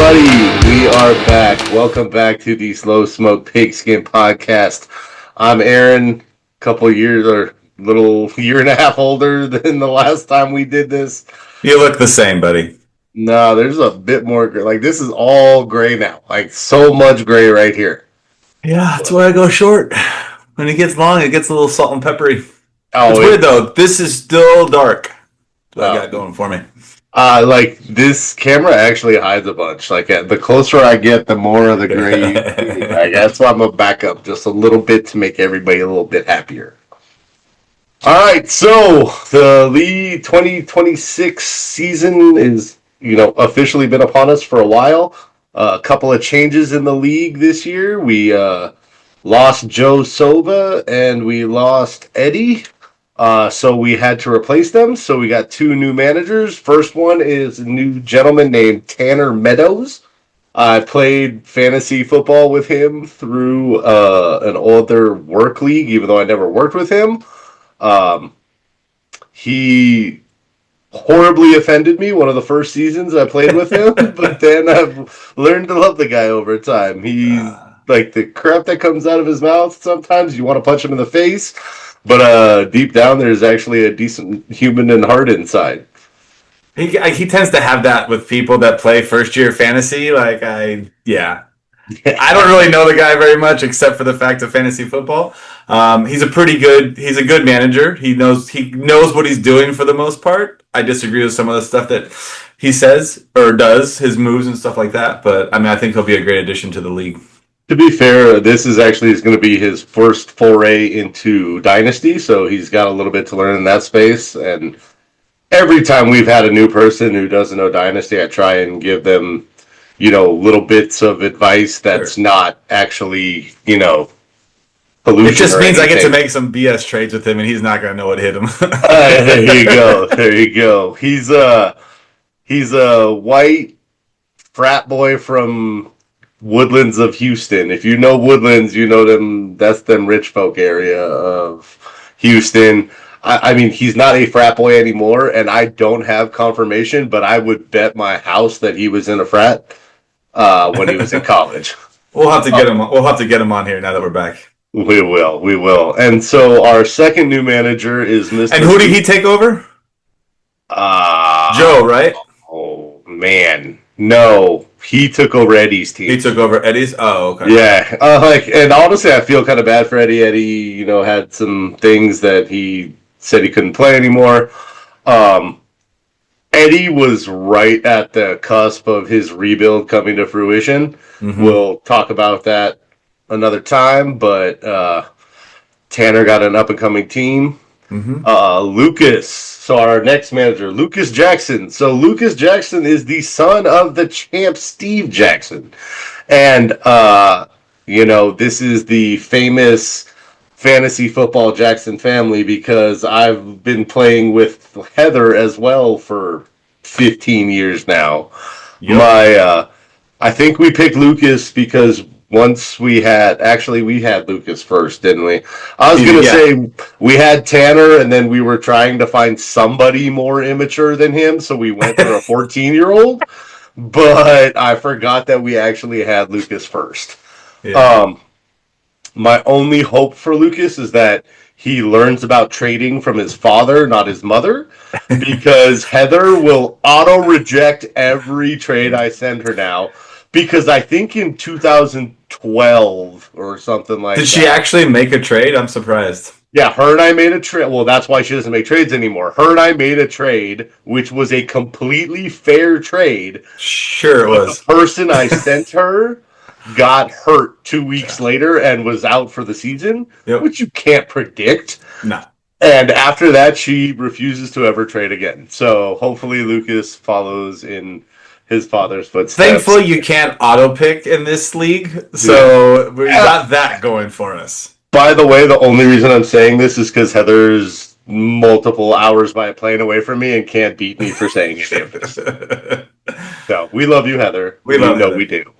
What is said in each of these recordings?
everybody. We are back. Welcome back to the Slow Smoke Pigskin podcast. I'm Aaron, couple years or little year and a half older than the last time we did this. You look the same, buddy. No, there's a bit more gray. Like, this is all gray now. Like, so much gray right here. Yeah, that's why I go short. When it gets long, it gets a little salt and peppery. Oh, it's weird, though. This is still dark. What I got going for me. Like, this camera actually hides a bunch. Like, the closer I get, the more of the gray you see. Like, that's why I'm going to back up just a little bit to make everybody a little bit happier. All right, so the League 2026 season is, officially been upon us for a while. A couple of changes in the league this year. We lost Joe Silva and we lost Eddie. So we had to replace them. So we got two new managers. First one is a new gentleman named Tanner Meadows. I played fantasy football with him through an older work league, even though I never worked with him. He horribly offended me one of the first seasons I played with him, but then I've learned to love the guy over time. He's like the crap that comes out of his mouth. Sometimes you want to punch him in the face, but deep down there's actually a decent human and heart inside. He tends to have that with people that play first year fantasy. I don't really know the guy very much except for the fact of fantasy football. He's a good manager. He knows what he's doing for the most part. I disagree with some of the stuff that he says or does, his moves and stuff like that. But I think he'll be a great addition to the league. To be fair, this is going to be his first foray into Dynasty, so he's got a little bit to learn in that space. And every time we've had a new person who doesn't know Dynasty, I try and give them little bits of advice that's not actually, It just means I get to make some BS trades with him, and he's not going to know what hit him. There you go. He's a white frat boy from Woodlands of Houston. If you know Woodlands, you know them. That's them rich folk area of Houston. I mean, he's not a frat boy anymore, and I don't have confirmation, but I would bet my house that he was in a frat when he was in college. We'll have to get him. We'll have to get him on here now that we're back. We will. And so our second new manager is Mr. And who did he take over? Joe, right? Oh man, no, he took over Eddie's team. He took over Eddie's. Oh, okay. Yeah, and honestly, I feel kind of bad for Eddie. Eddie, had some things that he said he couldn't play anymore. Eddie was right at the cusp of his rebuild coming to fruition. Mm-hmm. We'll talk about that another time, but Tanner got an up-and-coming team. Mm-hmm. Lucas, so our next manager, Lucas Jackson. So Lucas Jackson is the son of the champ Steve Jackson. And, this is the famous fantasy football Jackson family because I've been playing with Heather as well for 15 years now. Yep. I think we picked Lucas because once we had Lucas first, didn't we? I was going to say we had Tanner and then we were trying to find somebody more immature than him. So we went for a 14-year-old, but I forgot that we actually had Lucas first. Yeah. My only hope for Lucas is that he learns about trading from his father, not his mother, because Heather will auto-reject every trade I send her now. Because I think in 2012 or something like that. Did she actually make a trade? I'm surprised. Yeah, her and I made a trade. Well, that's why she doesn't make trades anymore. Her and I made a trade, which was a completely fair trade. Sure it was. The person I sent her got hurt 2 weeks later and was out for the season, which you can't predict. No. And after that, she refuses to ever trade again. So hopefully Lucas follows in his father's footsteps. Thankfully, you can't auto-pick in this league, so we got that going for us. By the way, the only reason I'm saying this is because Heather's multiple hours by plane away from me and can't beat me for saying any of this. So, we love you, Heather. We do.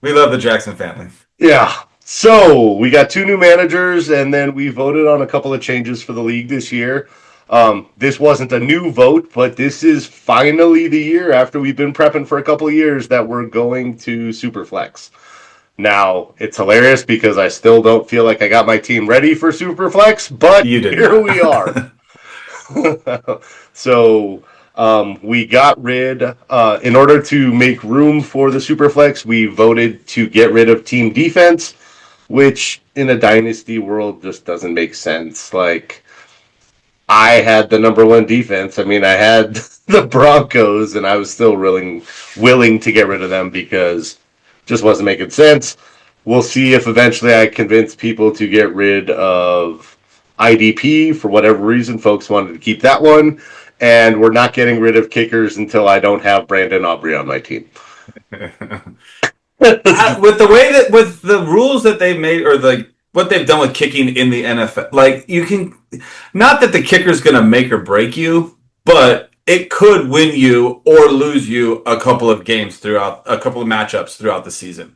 We love the Jackson family. Yeah. So, we got two new managers, and then we voted on a couple of changes for the league this year. This wasn't a new vote, but this is finally the year after we've been prepping for a couple of years that we're going to Superflex. Now, it's hilarious because I still don't feel like I got my team ready for Superflex, but You did here not. we are. So we got rid, in order to make room for the Superflex, we voted to get rid of team defense, which in a dynasty world just doesn't make sense. Like, I had the number one defense. I mean, I had the Broncos, and I was still willing to get rid of them because it just wasn't making sense. We'll see if eventually I convince people to get rid of IDP for whatever reason. Folks wanted to keep that one, and we're not getting rid of kickers until I don't have Brandon Aubrey on my team. With the way that with the rules that they made or what they've done with kicking in the NFL, like you can not that the kicker's going to make or break you, but it could win you or lose you a couple of games throughout a couple of matchups throughout the season.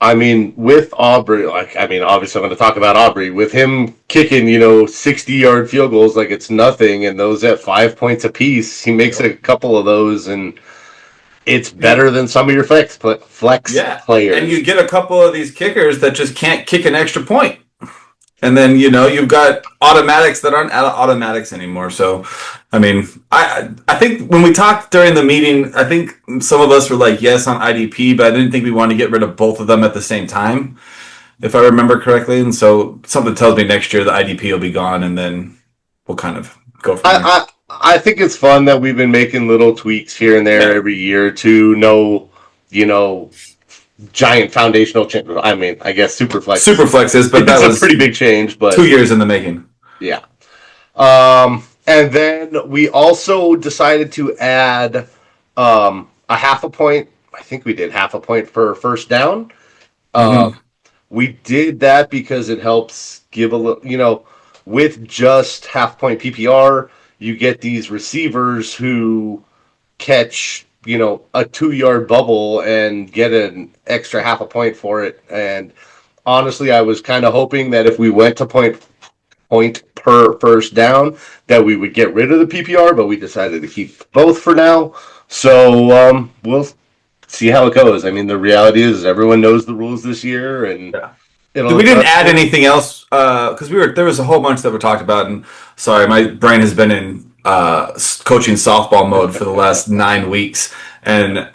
I mean, with Aubrey, obviously I'm going to talk about Aubrey. With him kicking, 60-yard field goals like it's nothing, and those at 5 points apiece, he makes a couple of those, and it's better than some of your flex players. And you get a couple of these kickers that just can't kick an extra point. And then, you've got automatics that aren't automatics anymore. So, I mean, I think when we talked during the meeting, I think some of us were like, yes, on IDP, but I didn't think we wanted to get rid of both of them at the same time, if I remember correctly. And so something tells me next year the IDP will be gone, and then we'll kind of go from there. I think it's fun that we've been making little tweaks here and there every year to know, giant foundational change. I mean, I guess Superflex is, but that was a pretty big change. But 2 years in the making. Yeah. And then we also decided to add a half a point. I think we did half a point for first down. We did that because it helps give a little, with just half point PPR, you get these receivers who catch, a 2-yard bubble and get an extra half a point for it. And honestly, I was kind of hoping that if we went to point per first down, that we would get rid of the PPR, but we decided to keep both for now. So we'll see how it goes. I mean, the reality is everyone knows the rules this year, and we didn't add anything else because there was a whole bunch that were talked about, and sorry, my brain has been in coaching softball mode for the last 9 weeks, and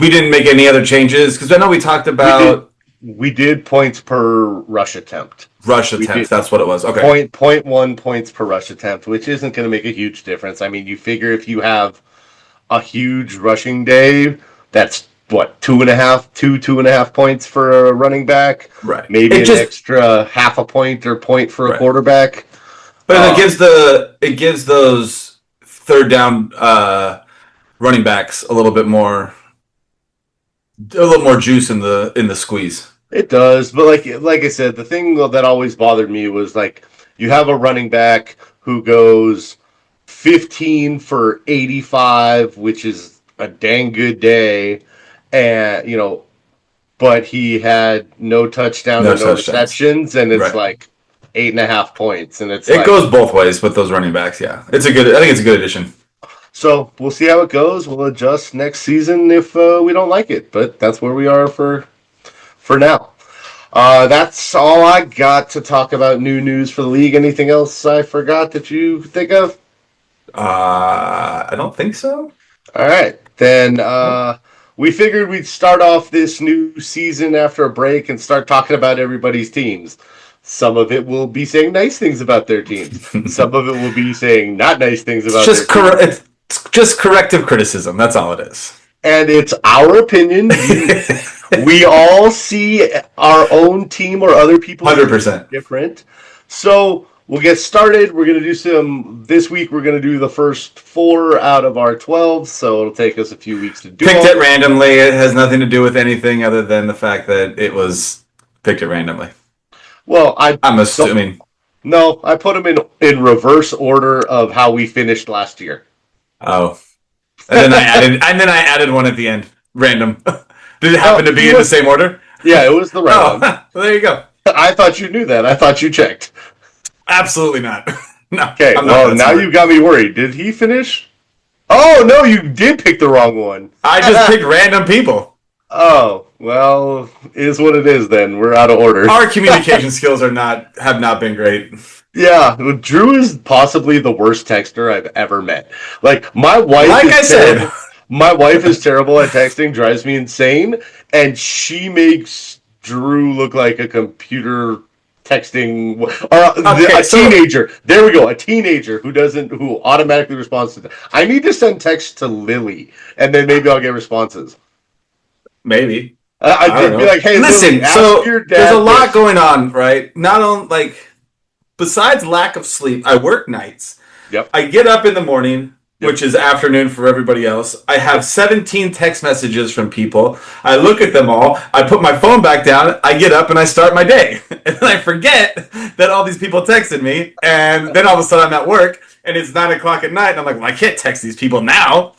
we didn't make any other changes because I know we talked about we did points per rush attempt. That's what it was. Okay. 0.1 points per rush attempt, which isn't going to make a huge difference. I mean, you figure if you have a huge rushing day, that's what, 2.5 points for a running back, right? Maybe an extra half a point or point for a quarterback. But it gives those third down running backs a little more juice in the squeeze. It does, but like I said, the thing that always bothered me was like you have a running back who goes 15 for 85, which is a dang good day, and but he had no touchdowns and no receptions, and it's like 8.5 points, and it goes both ways with those running backs. Yeah, I think it's a good addition. So we'll see how it goes. We'll adjust next season if we don't like it, but that's where we are for now. That's all I got to talk about new news for the league. Anything else I forgot that you think of? I don't think so. All right, then we figured we'd start off this new season after a break and start talking about everybody's teams. Some of it will be saying nice things about their teams. Some of it will be saying not nice things about their teams. It's just corrective criticism. That's all it is. And it's our opinion. We all see our own team or other people's 100% different. So we'll get started. We're going to do this week we're going to do the first 4 out of our 12, so it'll take us a few weeks to do. Picked it randomly. It has nothing to do with anything other than the fact that it was picked it randomly. Well, I'm assuming. No, I put them in reverse order of how we finished last year. Oh. And then I added one at the end. Random. Did it happen to be in the same order? Yeah, it was the right one. Well, there you go. I thought you knew that. I thought you checked. Absolutely not. No, Okay, I'm not well, that now you smart. got me worried. Did he finish? Oh, no, you did pick the wrong one. I just picked random people. Oh, well, is what it is then. We're out of order. Our communication skills have not been great. Yeah, Drew is possibly the worst texter I've ever met. Like, my wife Like is I said, terrible. My wife is terrible at texting, drives me insane, and she makes Drew look like a computer texting or okay, a so teenager. There we go, a teenager who automatically responds to that. I need to send texts to Lily, and then maybe I'll get responses. maybe. I I don't did be know. like, "Hey, Lily, Listen, ask so your there's a dad lot this." going on, right? Not on like besides lack of sleep, I work nights. Yep, I get up in the morning, yep, which is afternoon for everybody else. I have yep. 17 text messages from people. I look at them all. I put my phone back down. I get up and I start my day. And then I forget that all these people texted me. And then all of a sudden I'm at work and it's 9 o'clock at night. And I'm like, well, I can't text these people now.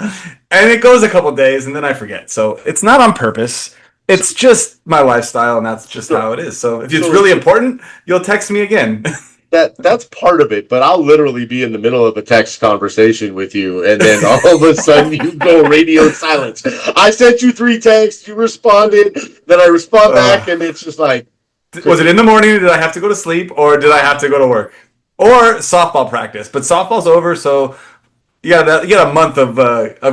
And it goes a couple days and then I forget. So it's not on purpose. So, It's just my lifestyle and that's just so, how it is. So if it's so really important, you'll text me again. that's part of it, but I'll literally be in the middle of a text conversation with you, and then all of a sudden you go radio silence. I sent you 3 texts, you responded, then I respond back, uh, and it's just like Was it crazy. in the morning? Did I have to go to sleep, or did I have to go to work, or softball practice? But softball's over, so you got a month of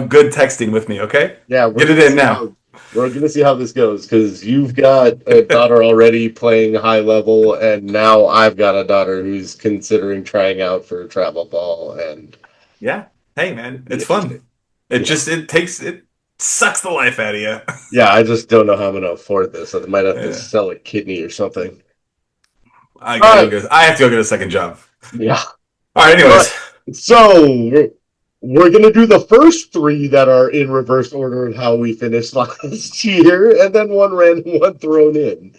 good texting with me. Okay, Yeah, get it in now. we're gonna see how this goes because you've got a daughter already playing high level, and now I've got a daughter who's considering trying out for travel ball, and Yeah. Hey, man, be it's interesting. fun. It Yeah. just it sucks the life out of you. Yeah, I just don't know how I'm gonna afford this. I might have to Yeah. sell a kidney or something. I All gotta go right. get. I have to go get a second job. Yeah. All right. All right. Anyways, So we're gonna do the first 3 that are in reverse order of how we finished last year, and then one random one thrown in.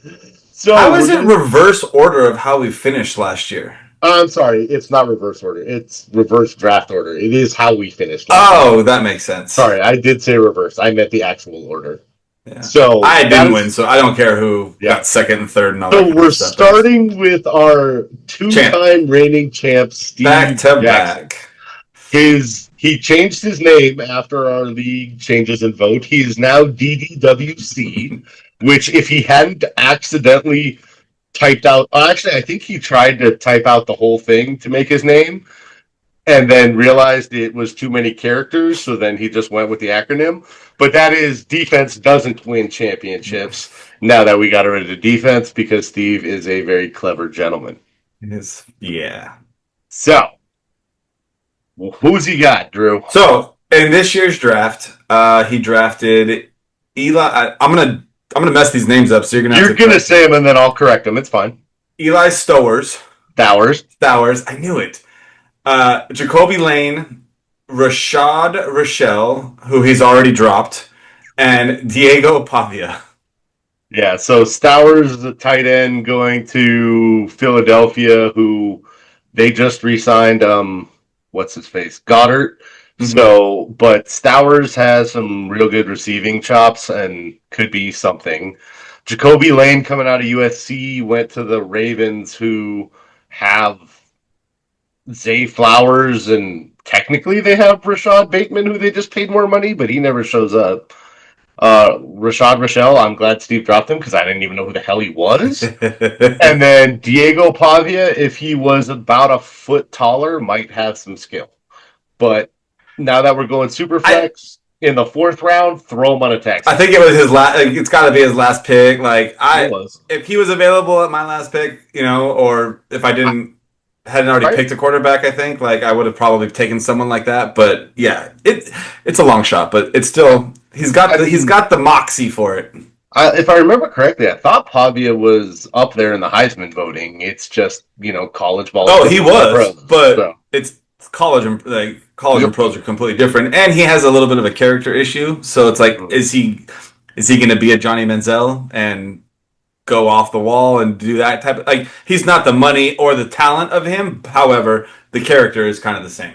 So how we're is it gonna. reverse order of how we finished last year? I'm sorry, it's not reverse order. It's reverse draft order. It is how we finished last year. Oh, that makes sense. Sorry, I did say reverse. I meant the actual order. Yeah. So I that didn't win, is so I don't care who yeah. got second and third and all that So kind of we're stuff. That's starting with our champ. two-time reigning champ, Back Steve to Jackson. back. He changed his name after our league changes in vote. He is now DDWC, which if he hadn't accidentally typed out, actually, I think he tried to type out the whole thing to make his name and then realized it was too many characters, so then he just went with the acronym. But that is defense doesn't win championships. Now that we got rid of defense because Steve is a very clever gentleman. Yeah. So, who's he got, Drew? So in this year's draft, he drafted Eli. I'm gonna mess these names up, so you're gonna have You're to gonna correct say me. him and then I'll correct him. It's fine. Eli Stowers. Dowers. Stowers. I knew it. Jacoby Lane, Rashad Rochelle, who he's already dropped, and Diego Pavia. Yeah, so Stowers, the tight end, going to Philadelphia, who they just re-signed. What's his face? Goddard. Mm-hmm. So, but Stowers has some real good receiving chops and could be something. Jacoby Lane coming out of USC went to the Ravens, who have Zay Flowers, and technically they have Rashad Bateman, who they just paid more money, but he never shows up. Rashad Rochelle, I'm glad Steve dropped him because I didn't even know who the hell he was. And then Diego Pavia, if he was about a foot taller, might have some skill. But now that we're going super I flex in the 4th round, throw him on a taxi. I think it was his last. Like, it's got to be his last pick. It was. If he was available at my last pick, or if I hadn't already Right? picked a quarterback, I think I would have probably taken someone like that. But yeah, it's a long shot, but it's still I he's mean, got the moxie for it. if I remember correctly, I thought Pavia was up there in the Heisman voting. It's just, college ball is Oh, he different than was, pros. but So, it's college and yep. pros are completely different, and he has a little bit of a character issue. So it's like, is he going to be a Johnny Manziel and go off the wall and do that type of like? He's not the money or the talent of him. However, the character is kind of the same.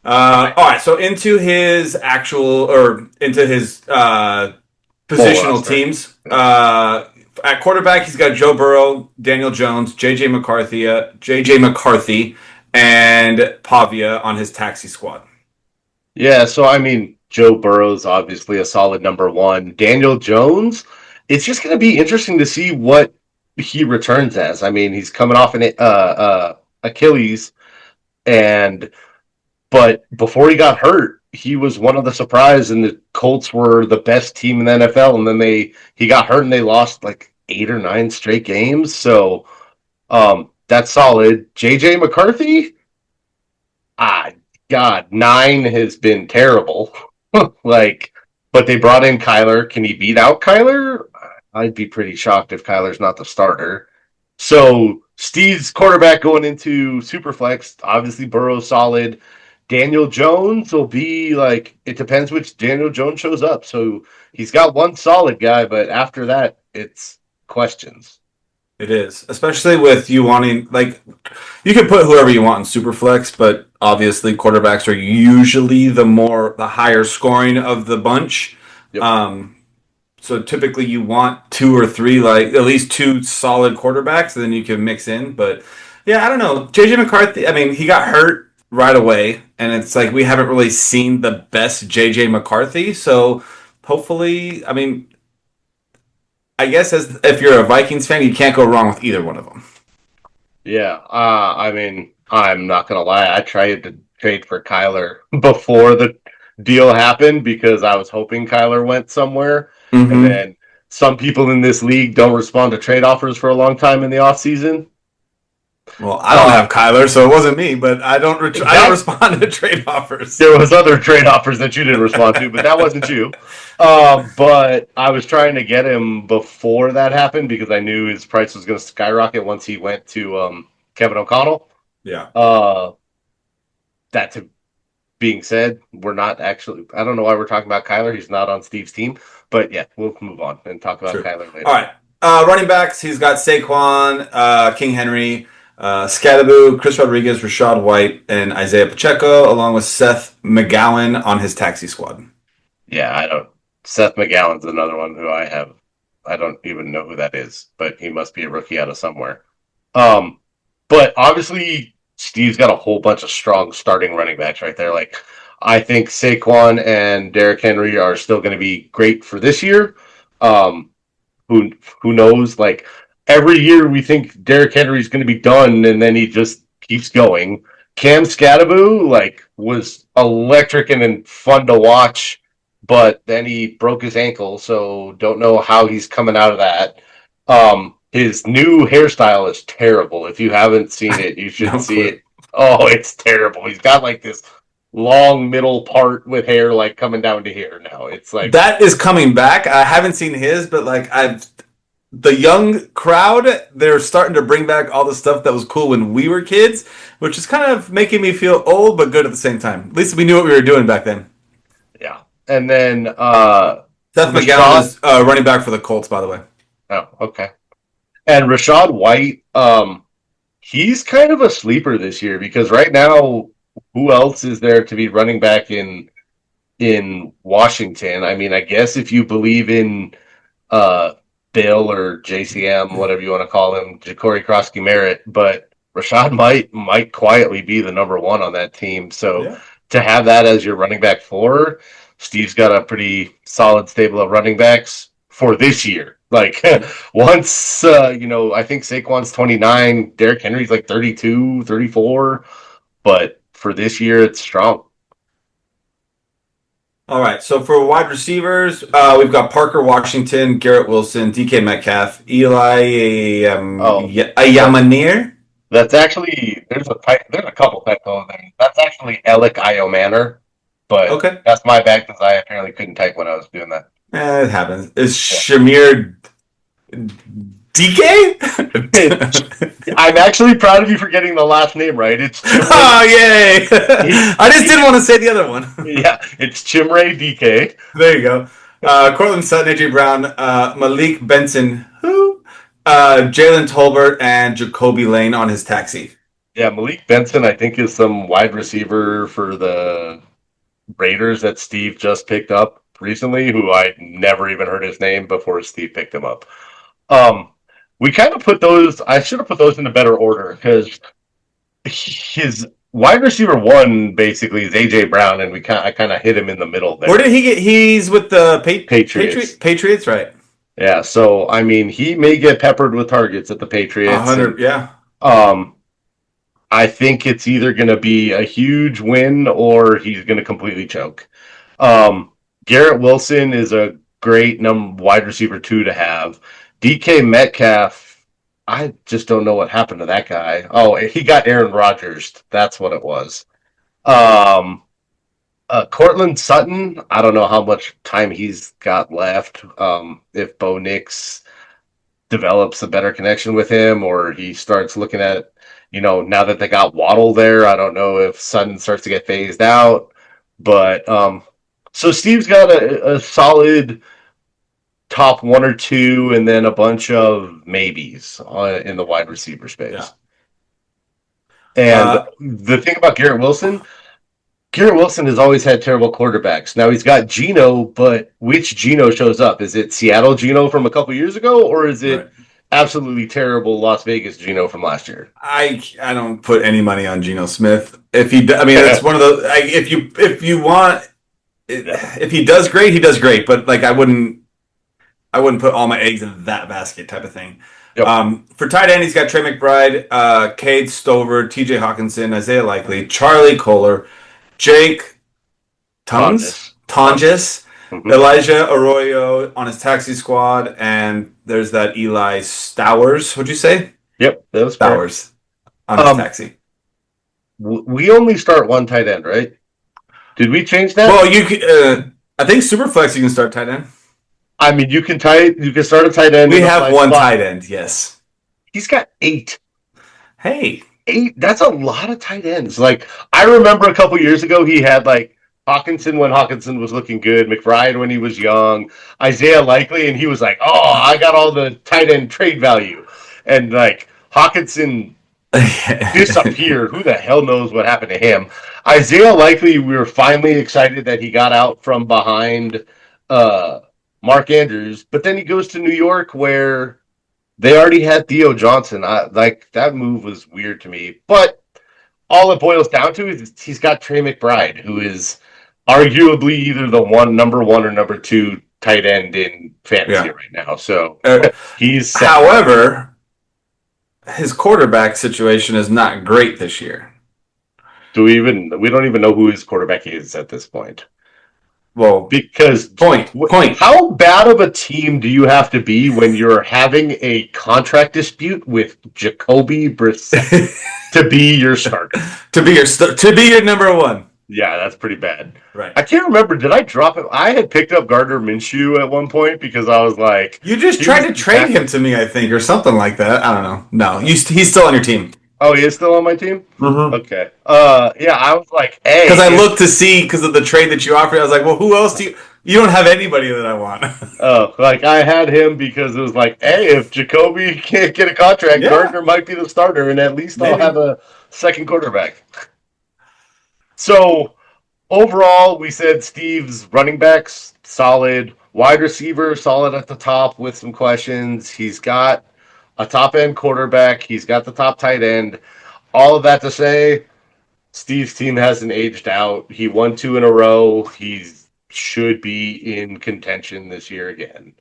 All right, so into his Full positional roster. teams. At quarterback, he's got Joe Burrow, Daniel Jones, JJ McCarthy, and Pavia on his taxi squad. Yeah, so I mean, Joe Burrow's obviously a solid number one. Daniel Jones, it's just going to be interesting to see what he returns as. I mean, he's coming off an Achilles, and but before he got hurt, he was one of the surprise, and the Colts were the best team in the NFL. And then he got hurt, and they lost like 8 or 9 straight games. So that's solid. JJ McCarthy, ah, God, 9 has been terrible. Like, but they brought in Kyler. Can he beat out Kyler? I'd be pretty shocked if Kyler's not the starter. So Steve's quarterback going into Superflex. Obviously, Burrow's solid. Daniel Jones will be like, it depends which Daniel Jones shows up. So he's got one solid guy, but after that, it's questions. It is, especially with you wanting, like, you can put whoever you want in Superflex, but obviously quarterbacks are usually the higher scoring of the bunch. Yep. So typically you want 2 or 3, like at least 2 solid quarterbacks, and then you can mix in. But yeah, I don't know. JJ McCarthy, I mean, he got hurt right away, and it's like we haven't really seen the best JJ McCarthy. So hopefully, I mean, I guess as if you're a Vikings fan, you can't go wrong with either one of them. Yeah. I mean, I'm not going to lie. I tried to trade for Kyler before the deal happened because I was hoping Kyler went somewhere. And Mm-hmm. then some people in this league don't respond to trade offers for a long time in the offseason. Well, I don't Uh, have Kyler, so it wasn't me. But I don't that respond to trade offers. there was other trade offers that you didn't respond to, but that wasn't you. But I was trying to get him before that happened because I knew his price was going to skyrocket once he went to Kevin O'Connell. Yeah, Uh, that to being said, we're not actually. I don't know why we're talking about Kyler. He's not on Steve's team, but yeah, we'll move on and talk about true. Kyler later. All right. Running backs, he's got Saquon, King Henry, Scadaboo, Chris Rodriguez, Rashad White, and Isaiah Pacheco, along with Seth McGowan on his taxi squad. Yeah, I don't. Seth McGowan's another one who I have. I don't even know who that is, but he must be a rookie out of somewhere. Um, but obviously, Steve's got a whole bunch of strong starting running backs right there. Like, I think Saquon and Derrick Henry are still going to be great for this year. Um, who who knows? Like every year, we think Derrick Henry's going to be done, and then he just keeps going. Cam Scadaboo was electric and fun to watch, but then he broke his ankle, so don't know how he's coming out of that. His new hairstyle is terrible. If you haven't seen it, you should No see clue. it. Oh, it's terrible. He's got like this long middle part with hair like coming down to here now. It's like That is coming back. I haven't seen his, but like I've the young crowd, they're starting to bring back all the stuff that was cool when we were kids, which is kind of making me feel old but good at the same time. At least we knew what we were doing back then. yeah. And then Seth McGowan Rashad. is running back for the Colts, by the way. Oh, okay. And Rashad White, he's kind of a sleeper this year because right now, who else is there to be running back in Washington? I mean, I guess if you believe in uh, Bill or JCM, whatever you want to call him, Ja'Cory Krosky Merritt, but Rashad might quietly be the number one on that team. So Yeah. to have that as your running back four, Steve's got a pretty solid stable of running backs for this year. Like once I think Saquon's 29, Derrick Henry's like 32, 34, but for this year it's strong. All right. So for wide receivers, we've got Parker Washington, Garrett Wilson, DK Metcalf, Eli Oh, that Ayamanir. that's actually there's a couple typos there. That's actually Alec Iomanner, but Okay. that's my bad because I apparently couldn't type when I was doing that. It happens. Is Yeah. Shamir DK? I'm actually proud of you for getting the last name right. It's Chimray. Oh, yay! He, I just didn't want to say the other one. yeah, it's Chimray DK. There you go. Cortland Sutton, AJ Brown, Malik Benson, who? Jalen Tolbert, and Jacoby Lane on his taxi. Yeah, Malik Benson, I think, is some wide receiver for the Raiders that Steve just picked up recently, who I never even heard his name before Steve picked him up. Um, we kind of put those. I should have put those in a better order because his wide receiver one basically is AJ Brown, and I kind of hit him in the middle Where there. did he get? He's with the Patriots. Patriots, right? Yeah, so I mean, he may get peppered with targets at the Patriots, 100, and yeah. um, I think it's either going to be a huge win or he's going to completely choke. Um, Garrett Wilson is a great wide receiver two to have. DK Metcalf, I just don't know what happened to that guy. Oh, he got Aaron Rodgers. That's what it was. Um, Cortland Sutton, I don't know how much time he's got left. If Bo Nix develops a better connection with him or he starts looking at, now that they got Waddle there, I don't know if Sutton starts to get phased out. But so Steve's got a solid top one or two and then a bunch of maybes in the wide receiver Yeah. space. And the thing about Garrett Wilson has always had terrible quarterbacks. Now he's got Geno, but which Geno shows up? Is it Seattle Geno from a couple years ago, or is Right. it absolutely terrible Las Vegas Geno from last year? I don't put any money on Geno Smith. If he, I mean, it's one of those. If you want, if he does great, he does great. But like, I wouldn't put all my eggs in that basket type of thing. Yep. For tight end, he's got Trey McBride, Cade Stover, T.J. Hawkinson, Isaiah Likely, Charlie Kohler, Jake Tonjes, Mm-hmm. Elijah Arroyo on his taxi squad, and there's that Eli Stowers. What'd you say? Yep, that was Stowers on his taxi. We only start one tight end, right? Did we change that? Well, you can. I think Superflex you can start tight end. I mean, you can start a tight end. We have one tight end. Yes. He's got 8. Hey, 8. That's a lot of tight ends. Like I remember a couple years ago, he had like Hawkinson when Hawkinson was looking good, McBride when he was young, Isaiah Likely, and he was like, "Oh, I got all the tight end trade value," and like Hawkinson disappeared. Who the hell knows what happened to him? Isaiah Likely, we were finally excited that he got out from behind Mark Andrews, but then he goes to New York where they already had Theo Johnson. Like that move was weird to me, but all it boils down to is he's got Trey McBride, who is arguably either the number one or number two tight end in fantasy right now. So he's set. However, his quarterback situation is not great this year. We don't even know who his quarterback is at this point. Well, because point. How bad of a team do you have to be when you're having a contract dispute with Jacoby Brissett to be your starter? to be your number one. Yeah, that's pretty bad. Right. I can't remember. Did I drop him? I had picked up Gardner Minshew at one point because I was like, you just tried to trade him to me, I think, or something like that. I don't know. No, he's still on your team. Oh, he is still on my team? Mm-hmm. Okay. Yeah, I was like, hey. Because I looked to see, because of the trade that you offered, I was like, well, who else do you... You don't have anybody that I want. Oh, like I had him because it was like, hey, if Jacoby can't get a contract, Gardner might be the starter, and at least I'll have a second quarterback. So, overall, we said Steve's running backs, solid. Wide receiver, solid at the top with some questions. He's got a top-end quarterback. He's got the top tight end. All of that to say, Steve's team hasn't aged out. He won 2 in a row. He should be in contention this year again.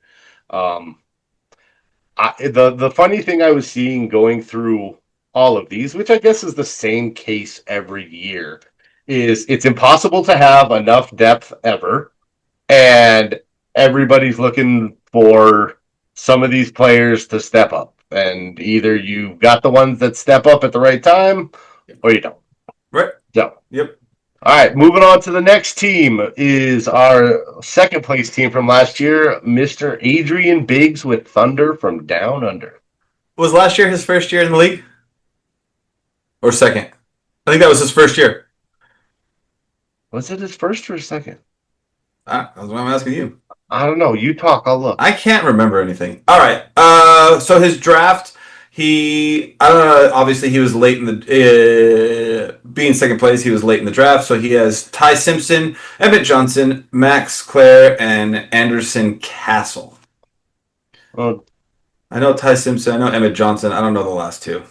The funny thing I was seeing going through all of these, which I guess is the same case every year, is it's impossible to have enough depth ever, and everybody's looking for some of these players to step up. And either you got the ones that step up at the right time, or you don't. Right. So, yep. All right, moving on to the next team is our second place team from last year, Mr. Adrian Biggs with Thunder from Down Under. Was last year his first year in the league? Or second? I think that was his first year. Was it his first or second? That's what I'm asking you. I don't know. You talk, I'll look. I can't remember anything. All right. So his draft, obviously he was late in the, being second place, he was late in the draft. So he has Ty Simpson, Emmett Johnson, Max Clare, and Anderson Castle. Well, I know Ty Simpson. I know Emmett Johnson. I don't know the last two.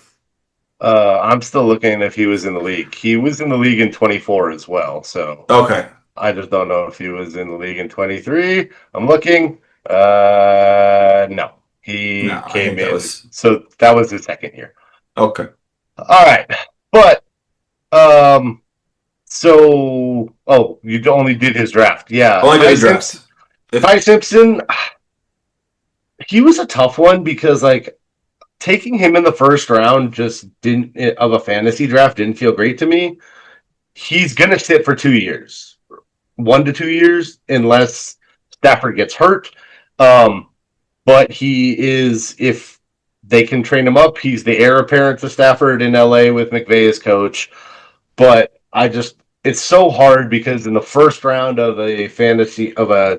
I'm still looking if he was in the league. He was in the league in 24 as well. So Okay. I just don't know if he was in the league in 23. I'm looking. No, No, he I came think that in. was So that was his second year. okay. All right, but um, you only did his draft. Yeah, Only did his draft. Ty Simpson. He was a tough one because like taking him in the first round just didn't of a fantasy draft didn't feel great to me. He's gonna sit for 2 years, 1 to 2 years, unless Stafford gets hurt. Um, but he is, if they can train him up, he's the heir apparent to Stafford in LA with McVay as coach. But it's so hard because in the first round of a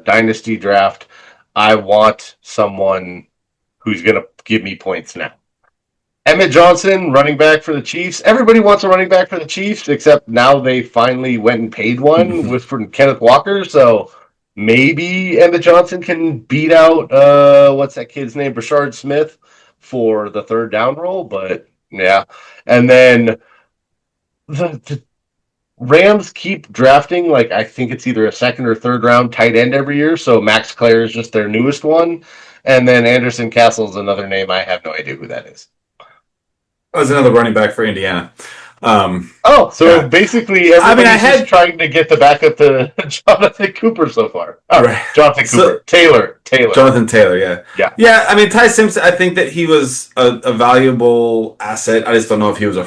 dynasty draft, I want someone who's going to give me points now. Emmett Johnson, running back for the Chiefs. Everybody wants a running back for the Chiefs, except now they finally went and paid one with from Kenneth Walker. So maybe Emmett Johnson can beat out what's that kid's name, Brashard Smith, for the third down role. But yeah, and then the Rams keep drafting like I think it's either a second or third round tight end every year. So Max Clare is just their newest one, and then Anderson Castle is another name I have no idea who that is. That was another running back for Indiana. So basically everybody's just trying to get the backup to Jonathan Cooper so far. Right. Jonathan Cooper. Taylor. Jonathan Taylor, yeah. Yeah. Yeah, I mean, Ty Simpson, I think that he was a valuable asset. I just don't know if he was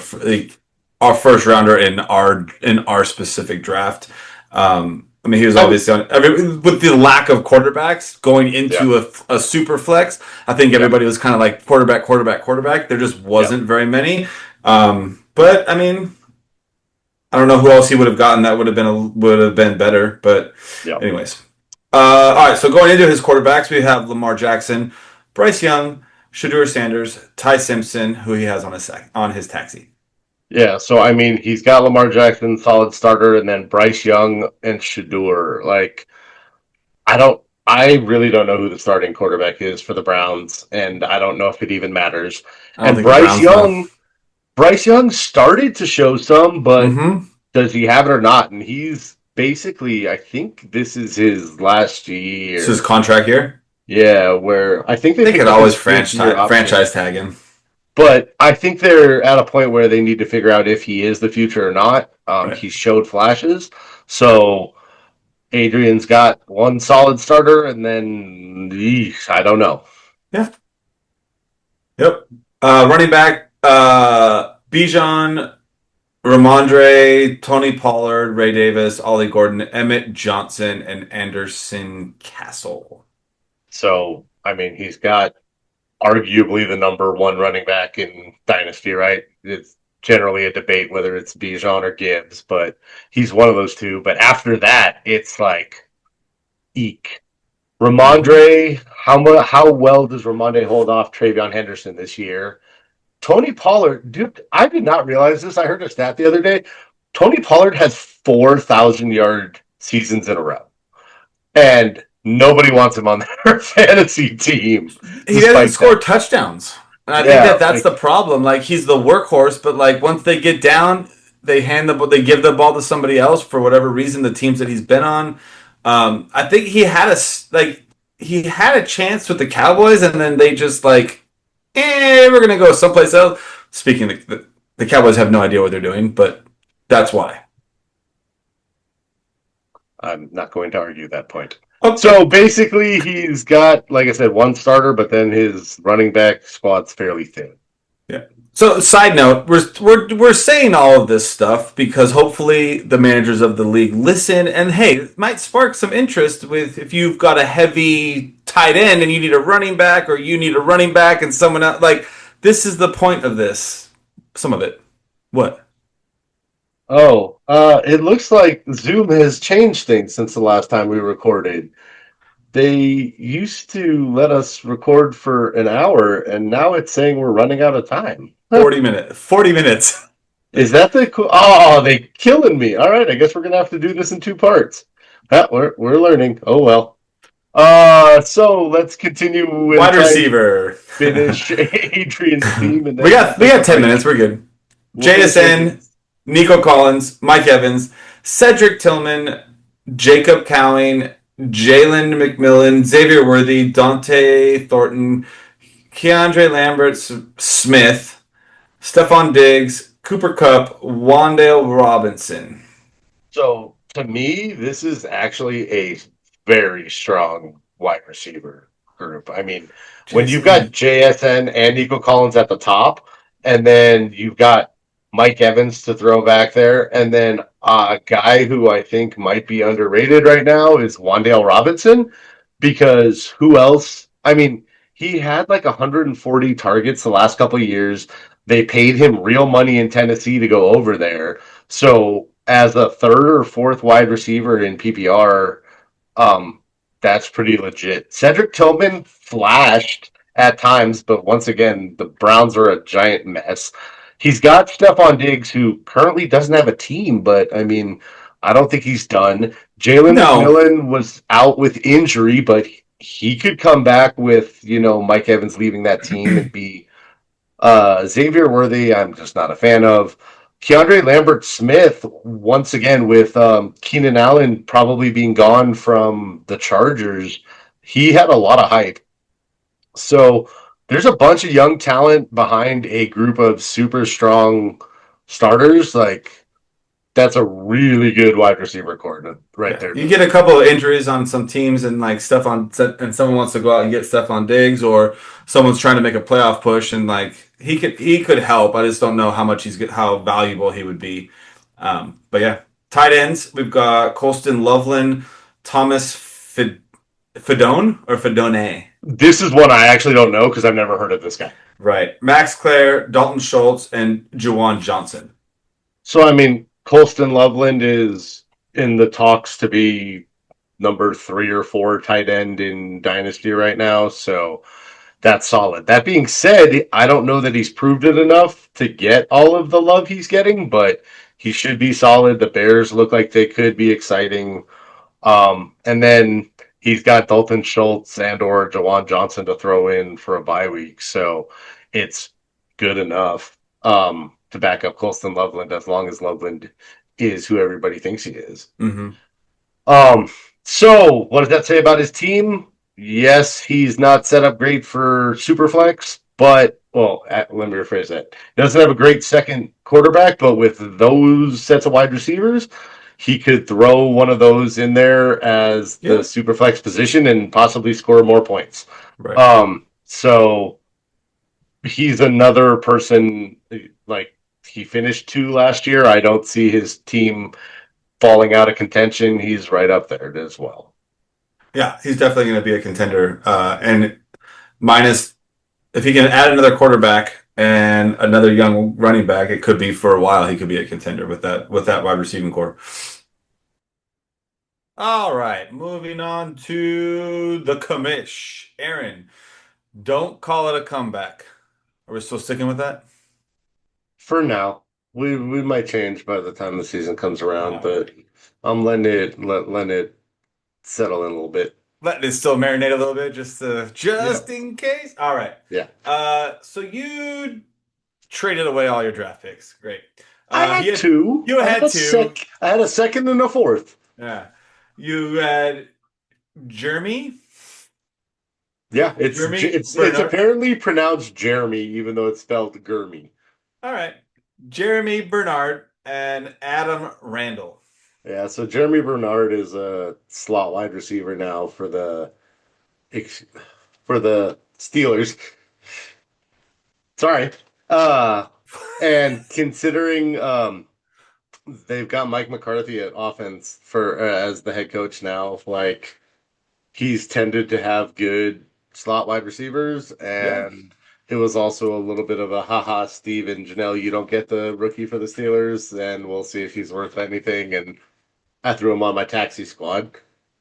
our first rounder in our specific draft. I mean, he was obviously with the lack of quarterbacks going into a super flex. I think everybody was kind of like quarterback. There just wasn't very many. But I mean, I don't know who else he would have gotten that would have been better. But anyways, all right. So going into his quarterbacks, we have Lamar Jackson, Bryce Young, Shedeur Sanders, Ty Simpson, who he has on his taxi. Yeah, so I mean, he's got Lamar Jackson, solid starter, and then Bryce Young and Shedeur. Like, I really don't know who the starting quarterback is for the Browns, and I don't know if it even matters. And Bryce Young started to show some, but does he have it or not? And he's basically, I think this is his last year. This is his contract year? Yeah, where I think they could always franchise tag him. But I think they're at a point where they need to figure out if he is the future or not. He showed flashes. So Adrian's got one solid starter, and then I don't know. Yeah. Yep. Running back, Bijan, Ramondre, Tony Pollard, Ray Davis, Ollie Gordon, Emmett Johnson, and Anderson Castle. So, I mean, he's got arguably the number one running back in Dynasty, right? It's generally a debate whether it's Bijan or Gibbs, but he's one of those two. But after that, it's like, eek. Ramondre, how well does Ramondre hold off Travion Henderson this year? Tony Pollard, dude, I did not realize this. I heard a stat the other day. Tony Pollard has 4,000-yard seasons in a row. And nobody wants him on their fantasy team. He doesn't score touchdowns. And I think that's the problem. Like, he's the workhorse, but like once they get down, they give the ball to somebody else for whatever reason, the teams that he's been on. I think he had a chance with the Cowboys, and then they just like, we're gonna go someplace else. Speaking of the Cowboys have no idea what they're doing, but that's why. I'm not going to argue that point. So basically, he's got, like I said, one starter, but then his running back squad's fairly thin. Yeah. So, side note, we're saying all of this stuff because hopefully the managers of the league listen, and hey, it might spark some interest with if you've got a heavy tight end and you need a running back, or you need a running back and someone else. Like, this is the point of this. Some of it. What? Oh, it looks like Zoom has changed things since the last time we recorded. They used to let us record for an hour, and now it's saying we're running out of time. 40 minutes. 40 minutes. Is that the cool? Oh, they killing me. All right, I guess we're gonna have to do this in two parts. We're learning. Oh well. So let's continue with wide receiver. Finish Adrian's team, and then we got 10 minutes. We're good. We'll finish with JSN, Nico Collins, Mike Evans, Cedric Tillman, Jacob Cowing, Jalen McMillan, Xavier Worthy, Dante Thornton, Keandre Lambert Smith, Stephon Diggs, Cooper Cup, Wandale Robinson. So to me, this is actually a very strong wide receiver group. I mean, when you've got JSN. JSN and Nico Collins at the top, and then you've got Mike Evans to throw back there, and then a guy who I think might be underrated right now is Wandale Robinson, because who else? I mean, he had like 140 targets the last couple of years. They paid him real money in Tennessee to go over there. So as a third or fourth wide receiver in PPR, um, that's pretty legit. Cedric Tillman flashed at times, but once again, the Browns are a giant mess. He's got Stephon Diggs, who currently doesn't have a team, but I mean, I don't think he's done. Jalen No. McMillan was out with injury, but he could come back with, Mike Evans leaving that team and be Xavier Worthy. I'm just not a fan of. Keandre Lambert Smith, once again, with Keenan Allen probably being gone from the Chargers, he had a lot of hype. So there's a bunch of young talent behind a group of super strong starters. Like, that's a really good wide receiver core right Yeah, there. you get a couple of injuries on some teams, and like and someone wants to go out and get Stephon Diggs, or someone's trying to make a playoff push, and like he could help. I just don't know how much how valuable he would be. But yeah, tight ends we've got Colston Loveland, Thomas Fedone or Fedone, This is one I actually don't know because I've never heard of this guy. right? Max Clare, Dalton Schultz, and Juwan Johnson. So, I mean, Colston Loveland is in the talks to be number 3 or 4 tight end in Dynasty right now. So that's solid. That being said, I don't know that he's proved it enough to get all of the love he's getting, but he should be solid. The Bears look like they could be exciting. And then he's got Dalton Schultz and or Jawan Johnson to throw in for a bye week. So it's good enough to back up Colston Loveland as long as Loveland is who everybody thinks he is. Mm-hmm. Um, so what does that say about his team? Yes, he's not set up great for Superflex, but let me rephrase that. He doesn't have a great second quarterback, but with those sets of wide receivers, he could throw one of those in there as the Yeah. Superflex position and possibly score more points. Right. So he's another person like he finished 2 last year. I don't see his team falling out of contention. He's right up there as well. Yeah, he's definitely going to be a contender. And minus, if he can add another quarterback and another young running back, it could be for a while. He could be a contender with that wide receiving core. All right, moving on to the commish. Aaron, don't call it a comeback. Are we still sticking with that? For now, we might change by the time the season comes around, All but right. I'm letting it settle in a little bit. Let it still marinate a little bit, Yeah, just in case. All right. yeah. So you traded away all your draft picks. Great. I had You 2. you had two. I had a second and a fourth. Yeah. You had Jeremy. Yeah, Jeremy it's Bernard. apparently pronounced Jeremy, even though it's spelled Gurmy. All right. Jeremy Bernard and Adam Randall. Yeah, so Jeremy Bernard is a slot wide receiver now for the Steelers. Sorry. And considering they've got Mike McCarthy at offense for as the head coach now, like he's tended to have good slot wide receivers, Yeah. and it was also a little bit of a haha, Steve and Janelle, you don't get the rookie for the Steelers, and we'll see if he's worth anything. And I threw him on my taxi squad.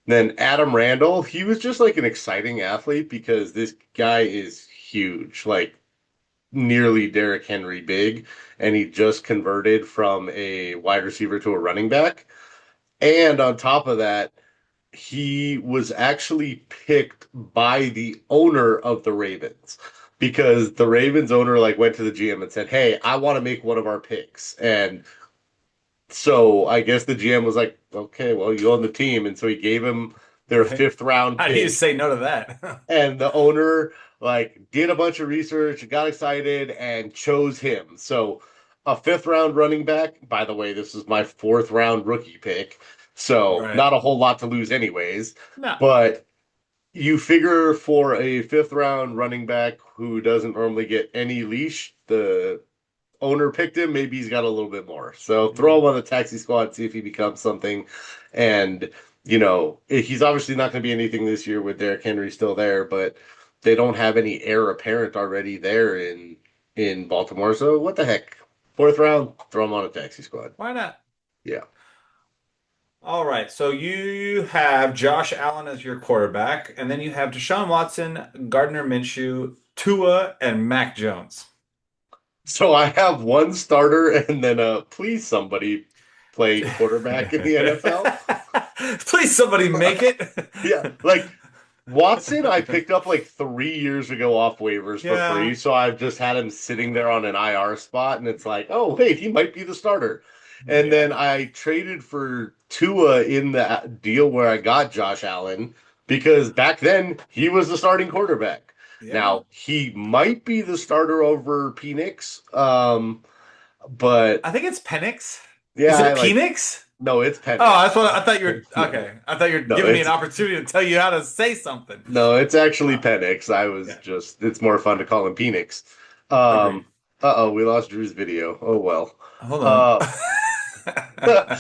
Then Adam Randall, he was just like an exciting athlete because this guy is huge, like nearly Derrick Henry big, and he just converted from a wide receiver to a running back. And on top of that, he was actually picked by the owner of the Ravens. because the Ravens owner like went to the GM and said, "Hey, I want to make one of our picks." And so I guess the GM was like, "Okay, well, you own the team." And so he gave him their Right. fifth round How do you pick. say no to that? And the owner like did a bunch of research, got excited, and chose him. So a fifth round running back. By the way, this is my fourth round rookie pick, so Right. not a whole lot to lose, anyways. No. But you figure for a fifth round running back who doesn't normally get any leash, the owner picked him. Maybe he's got a little bit more. So throw him on the taxi squad, see if he becomes something. And he's obviously not going to be anything this year with Derrick Henry still there, but they don't have any heir apparent already there in Baltimore. So what the heck? Fourth round, throw him on a taxi squad. Why not? Yeah. All right. So you have Josh Allen as your quarterback, and then you have Deshaun Watson, Gardner Minshew, Tua, and Mac Jones. So I have one starter and then please somebody play quarterback in the NFL. Please, somebody make it. Yeah, like Watson, I picked up like 3 years ago off waivers for free, Yeah. so I've just had him sitting there on an IR spot, and it's like, oh wait, he might be the starter. And Yeah. then I traded for Tua in the deal where I got Josh Allen because back then he was the starting quarterback. Yeah. Now he might be the starter over Penix, but I think it's Penix. yeah, Is I it like Penix? no, it's Oh, Penix. that's what I thought you were. No, Okay. I thought you were no, giving me an it's opportunity to tell you how to say something. No, it's actually Uh, Penix. I was yeah. just, it's more fun to call him Penix. Agreed. Uh-oh, we lost Drew's video. Oh well. Hold on. Uh,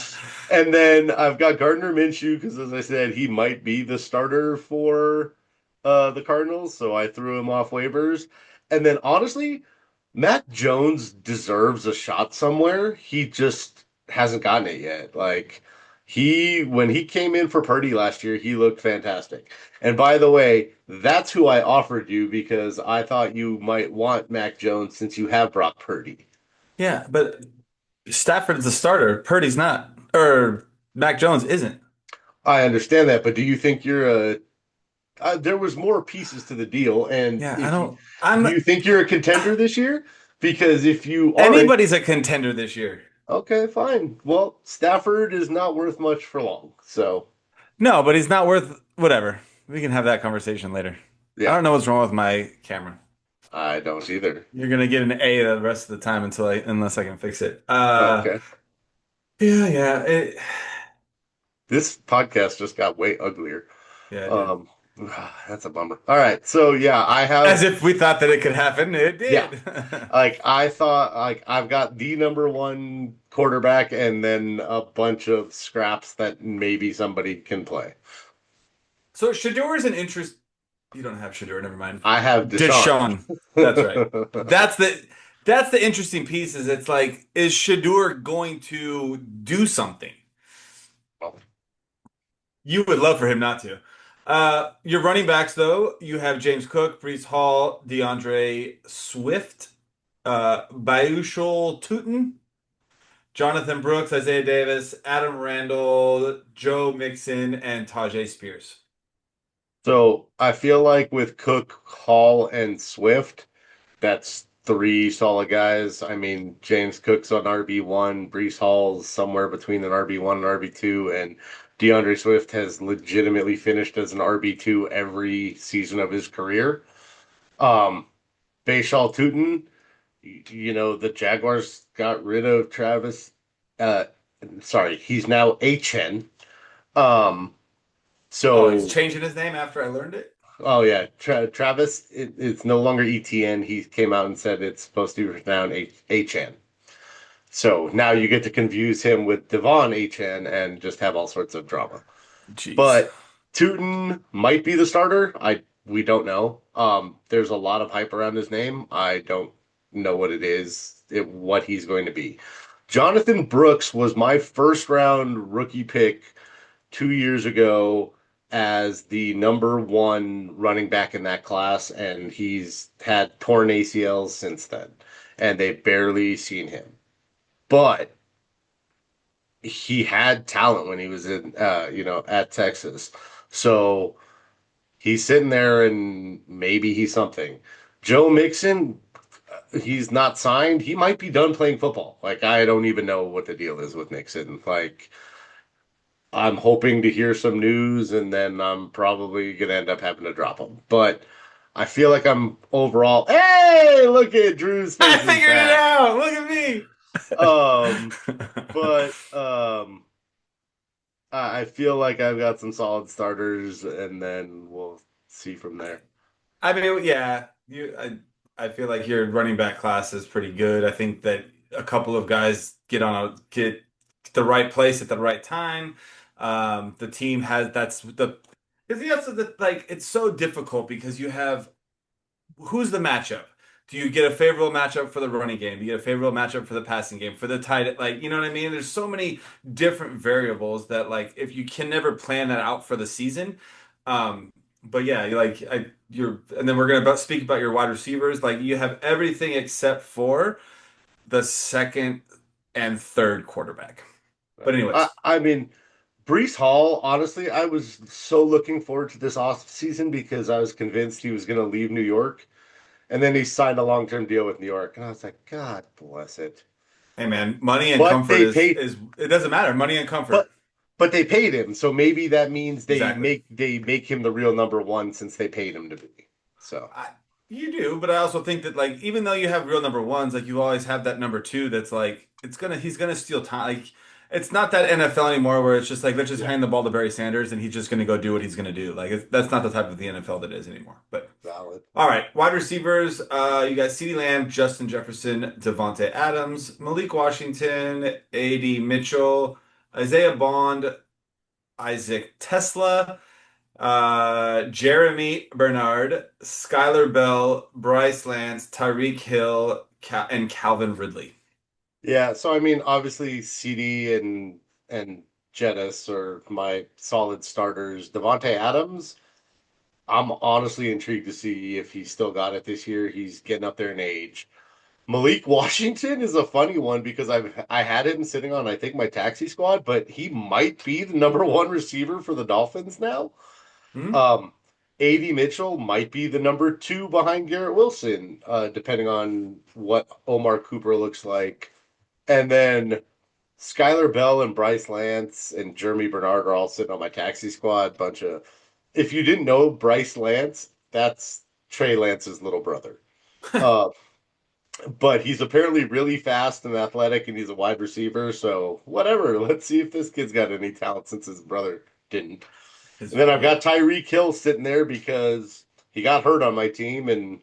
and then I've got Gardner Minshew because, as I said, he might be the starter for the Cardinals. So I threw him off waivers. And then honestly, Matt Jones deserves a shot somewhere. He just hasn't gotten it yet. Like when he came in for Purdy last year, he looked fantastic. And by the way, that's who I offered you because I thought you might want Mac Jones since you have Brock Purdy. Yeah, but Stafford's the starter. Purdy's not. Or Mac Jones isn't. I understand that, but do you think you're a there was more pieces to the deal, and Yeah, I if you don't. do I'm. you think you're a contender this year? Because if you aren't, Anybody's a contender this year. okay, fine. Well, Stafford is not worth much for long. So, No, but he's not worth whatever. We can have that conversation later. I yeah, don't know what's wrong with my camera. I don't either. You're gonna get an A the rest of the time unless I can fix it. Oh, okay. Yeah, yeah, This podcast just got way uglier. yeah, it did. Um, that's a bummer. All right, so yeah, I As have if we thought that it could happen. It yeah, did. like I thought, like I've got the number one quarterback, and then a bunch of scraps that maybe somebody can play. So Shador is an interest. You don't have Shador, never mind. I have Deshaun. Deshaun. That's right. That's the interesting piece is it's like, is Shador going to do something? You would love for him not to. Your running backs, though, you have James Cook, Brees Hall, DeAndre Swift, Bayushal Tootin, Jonathan Brooks, Isaiah Davis, Adam Randall, Joe Mixon, and Tajay Spears. So I feel like with Cook, Hall, and Swift, that's three solid guys. I mean, James Cook's on RB1, Brees Hall's somewhere between an RB1 and RB2, and DeAndre Swift has legitimately finished as an RB2 every season of his career. Bayshaw Tootin, the Jaguars got rid of Travis. Uh, sorry, he's now HN. Um, Oh, he's so changing his name after I learned it? Oh yeah, Travis. It's no longer ETN. He came out and said it's supposed to be pronounced HN. So now you get to confuse him with Devon HN and just have all sorts of drama. Jeez. But Tootin might be the starter. We don't know. There's a lot of hype around his name. I don't know what it is, what he's going to be. Jonathan Brooks was my first round rookie pick 2 years ago as the number one running back in that class, and he's had torn ACLs since then, and they've barely seen him. But he had talent when he was at Texas. So he's sitting there, and maybe he's something. Joe Mixon, he's not signed. He might be done playing football. Like, I don't even know what the deal is with Mixon. Like, I'm hoping to hear some news, and then I'm probably gonna end up having to drop him. But I feel like I'm overall. Hey, look at Drew's I face is figured it back. out. Look at me. Um, but I feel like I've got some solid starters, and then we'll see from there. I mean, yeah, I feel like your running back class is pretty good. I think that a couple of guys get the right place at the right time. The team has that's the because the also the like it's so difficult because you have who's the matchup? Do you get a favorable matchup for the running game? Do you get a favorable matchup for the passing game? For the tight, like, you know what I mean? There's so many different variables that, like, if you can never plan that out for the season. Um, but yeah, and then we're gonna speak about your wide receivers. Like, you have everything except for the second and third quarterback. But I, anyways, I mean, Brees Hall, honestly, I was so looking forward to this off season because I was convinced he was going to leave New York. And then he signed a long-term deal with New York. And I was like, God bless it. hey man, money and But comfort they paid, is it doesn't matter. Money and comfort. but but they paid him. So maybe that means Exactly. they make him the real number one since they paid him to be. So I, you do, but I also think that like even though you have real number ones, like you always have that number two that's like he's gonna steal time. Like it's not that NFL anymore where it's just like let's just yeah, hand the ball to Barry Sanders and he's just gonna go do what he's gonna do. Like that's not the type of the NFL that is anymore. But valid. all right, wide receivers. You got CeeDee Lamb, Justin Jefferson, Devontae Adams, Malik Washington, A.D. Mitchell, Isaiah Bond, Isaac Tesla. Jeremy Bernard, Skylar Bell, Bryce Lance, Tyreek Hill, and Calvin Ridley. Yeah, so I mean, obviously CD and Jettis are my solid starters. Devontae Adams, I'm honestly intrigued to see if he's still got it this year. He's getting up there in age. Malik Washington is a funny one because I had him sitting on I think my taxi squad, but he might be the number one receiver for the Dolphins now. Hmm? Um, A.D. Mitchell might be the number two behind Garrett Wilson, depending on what Omar Cooper looks like. And then Skylar Bell and Bryce Lance and Jeremy Bernard are all sitting on my taxi squad. Bunch of, if you didn't know Bryce Lance, that's Trey Lance's little brother. Uh, but he's apparently really fast and athletic, and he's a wide receiver. So whatever. Let's see if this kid's got any talent since his brother didn't. And then I've Yeah. got Tyreek Hill sitting there because he got hurt on my team and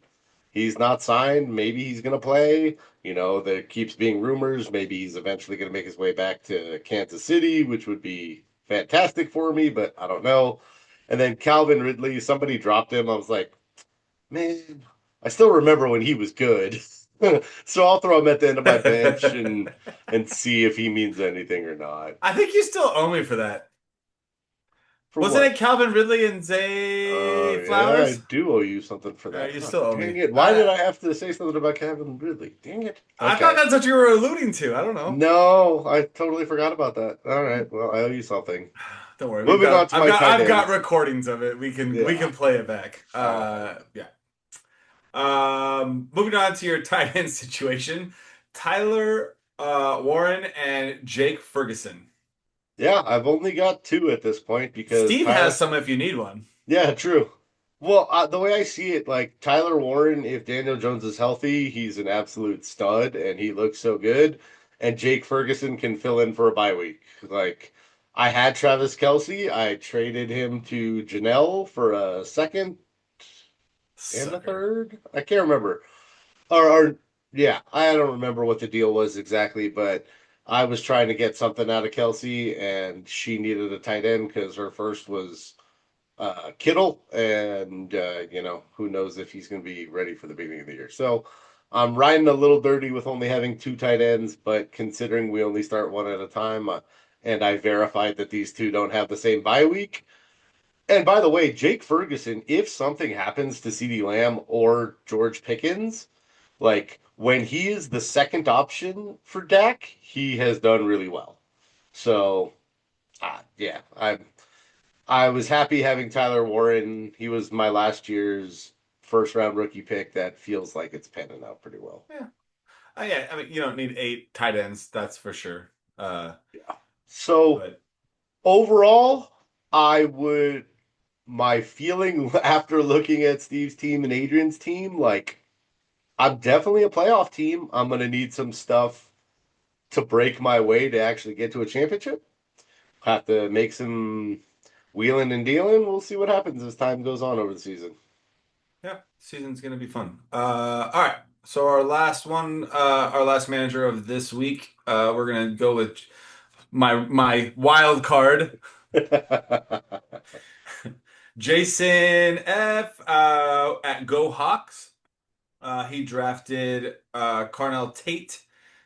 he's not signed. Maybe he's going to play. You know, there keeps being rumors. Maybe he's eventually going to make his way back to Kansas City, which would be fantastic for me, but I don't know. And then Calvin Ridley, somebody dropped him. I was like, man, I still remember when he was good. So I'll throw him at the end of my bench and see if he means anything or not. I think you still owe me for that. For Wasn't what? it Calvin Ridley and Oh, Zay yeah, I Flowers? do owe you something for that. You Oh, still owe dang me. it. Why did I have to say something about Kevin Ridley? Dang it. I thought Okay. that's what you were alluding to. I don't know. No, I totally forgot about that. All right. Well, I owe you something. Don't worry. Moving on to my tight I've got ends. recordings of it. We Yeah. can play it back. All right. Yeah. Moving on to your tight end situation, Tyler Warren and Jake Ferguson. Yeah, I've only got two at this point because Steve has Tyler. some if you need one. Yeah, true. Well, the way I see it, like Tyler Warren, if Daniel Jones is healthy, he's an absolute stud and he looks so good. And Jake Ferguson can fill in for a bye week. Like, I had Travis Kelsey. I traded him to Janelle for a second and a Sucker. third. I can't remember. Or yeah, I don't remember what the deal was exactly, but I was trying to get something out of Kelsey, and she needed a tight end because her first was Kittle, and who knows if he's going to be ready for the beginning of the year. So I'm riding a little dirty with only having two tight ends, but considering we only start one at a time, and I verified that these two don't have the same bye week. And by the way, Jake Ferguson, if something happens to CeeDee Lamb or George Pickens, like when he is the second option for Dak, he has done really well. So, yeah, I was happy having Tyler Warren. He was my last year's first round rookie pick that feels like it's panning out pretty well. Yeah. Yeah. I mean, you don't need 8 tight ends, that's for sure. Yeah. So But overall, I would my feeling after looking at Steve's team and Adrian's team, like I'm definitely a playoff team. I'm gonna need some stuff to break my way to actually get to a championship. Have to make some wheeling and dealing. We'll see what happens as time goes on over the season. yeah, season's gonna be fun. All right. So our last one, our last manager of this week, we're gonna go with my wild card, Jason F. At Go Hawks. He drafted Carnell Tate,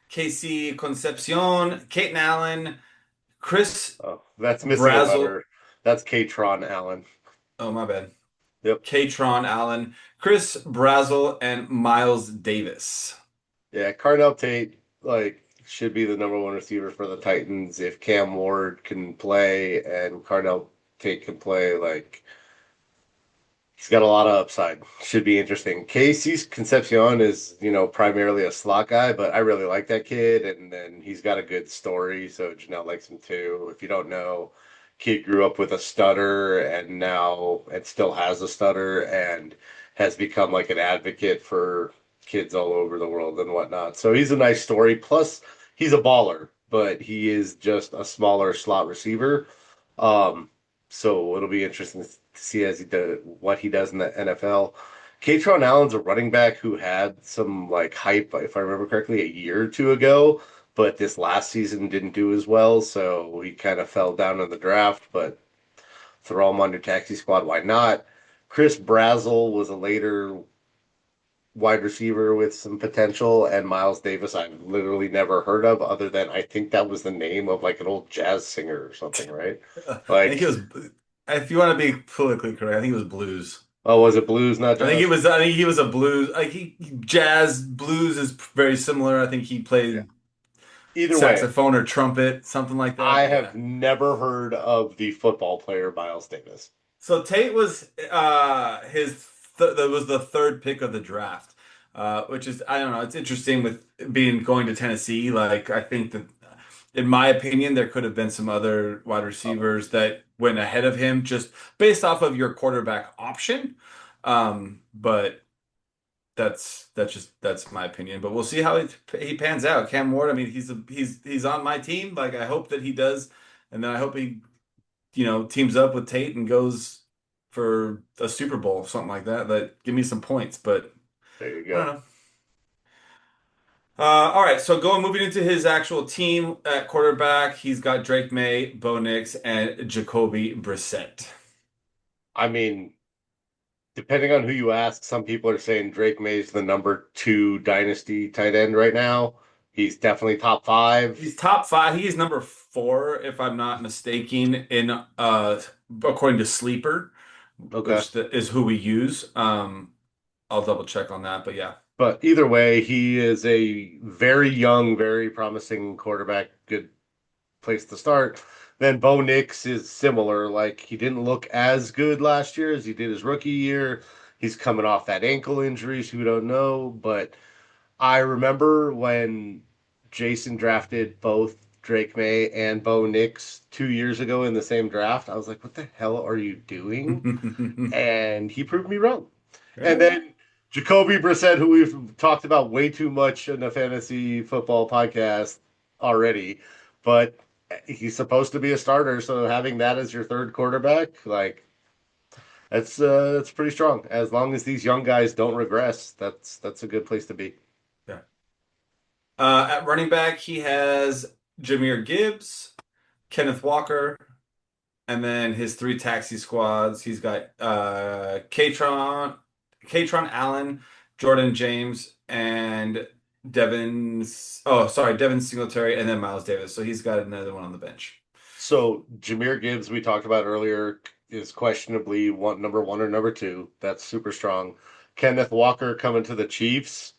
Casey Concepcion, Caton Allen, Chris Oh, that's missing a Brazel. letter. That's Katron Allen. Oh, my bad. Yep. Katron Allen, Chris Brazel, and Miles Davis. Yeah, Carnell Tate like should be the number one receiver for the Titans if Cam Ward can play and Carnell Tate can play. Like he's got a lot of upside. Should be interesting. Casey's Concepcion is, primarily a slot guy, but I really like that kid, and then he's got a good story, so Janelle likes him too. If you don't know, kid grew up with a stutter and now it still has a stutter and has become like an advocate for kids all over the world and whatnot. So he's a nice story. Plus, he's a baller, but he is just a smaller slot receiver. Um, so it'll be interesting to see as what he does in the NFL. Katron Allen's a running back who had some like hype, if I remember correctly, a year or two ago, but this last season didn't do as well, so he kind of fell down in the draft. But throw him on your taxi squad, why not? Chris Brazel was a later wide receiver with some potential, and Miles Davis I've literally never heard of, other than I think that was the name of like an old jazz singer or something, right? I think he Like, was, if you want to be politically correct, I think it was blues. oh, was it blues, not jazz? I think he was a blues. Like jazz blues is very similar. I think he Yeah. played Either way, saxophone or trumpet, something like that. I But have yeah. never heard of the football player Miles Davis. So Tate was that was the third pick of the draft, which is I don't know. It's interesting with being going to Tennessee. Like I think that, in my opinion, there could have been some other wide Oh, receivers that went ahead of him just based off of your quarterback option. But that's my opinion. But we'll see how he pans out. Cam Ward. I mean, he's on my team. Like I hope that he does, and then I hope he teams up with Tate and goes for a Super Bowl, something like that. That give me some points, but there you I don't go. know. All right, so moving into his actual team at quarterback, he's got Drake May, Bo Nix, and Jacoby Brissett. I mean, depending on who you ask, some people are saying Drake May's the number two dynasty tight end right now. He's definitely top He's five. top five. He is number four, if I'm not mistaken, in according to Sleeper, Okay. which is who we use. I'll double check on that, but yeah. But either way, he is a very young, very promising quarterback. Good place to start. Then Bo Nix is similar. Like he didn't look as good last year as he did his rookie year. He's coming off that ankle injury, so we don't know. But I remember when Jason drafted both Drake May and Bo Nix 2 years ago in the same draft. I was like, what the hell are you doing? And he proved me wrong. And Yeah. then Jacoby Brissett, who we've talked about way too much in the fantasy football podcast already, but he's supposed to be a starter, so having that as your third quarterback, like that's pretty strong. As long as these young guys don't regress, that's a good place to be. Yeah. At running back, he has Jameer Gibbs, Kenneth Walker, and then his three taxi squads. He's got Katron Allen, Jordan James, and Devin Singletary, and then Miles Davis. So he's got another one on the bench. So Jameer Gibbs, we talked about earlier, is questionably number one or number two. That's super strong. Kenneth Walker coming to the Chiefs.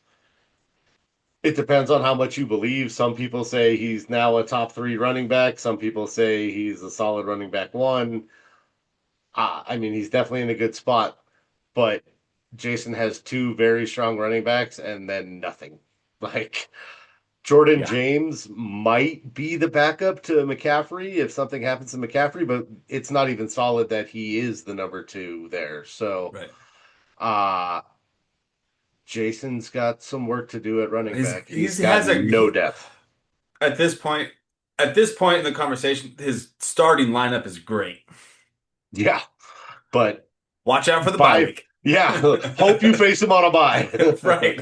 It depends on how much you believe. Some people say he's now a top three running back. Some people say he's a solid running back one. I mean, he's definitely in a good spot, but Jason has two very strong running backs and then nothing. Like Jordan Yeah, James might be the backup to McCaffrey if something happens to McCaffrey, but it's not even solid that he is the number two there. So right. uh Jason's got some work to do at running back. He's He got has no depth. at this point at this point in the conversation, his starting lineup is great. Yeah, but Watch out for the bye bye. week. Yeah, hope you face him on a bye. Right.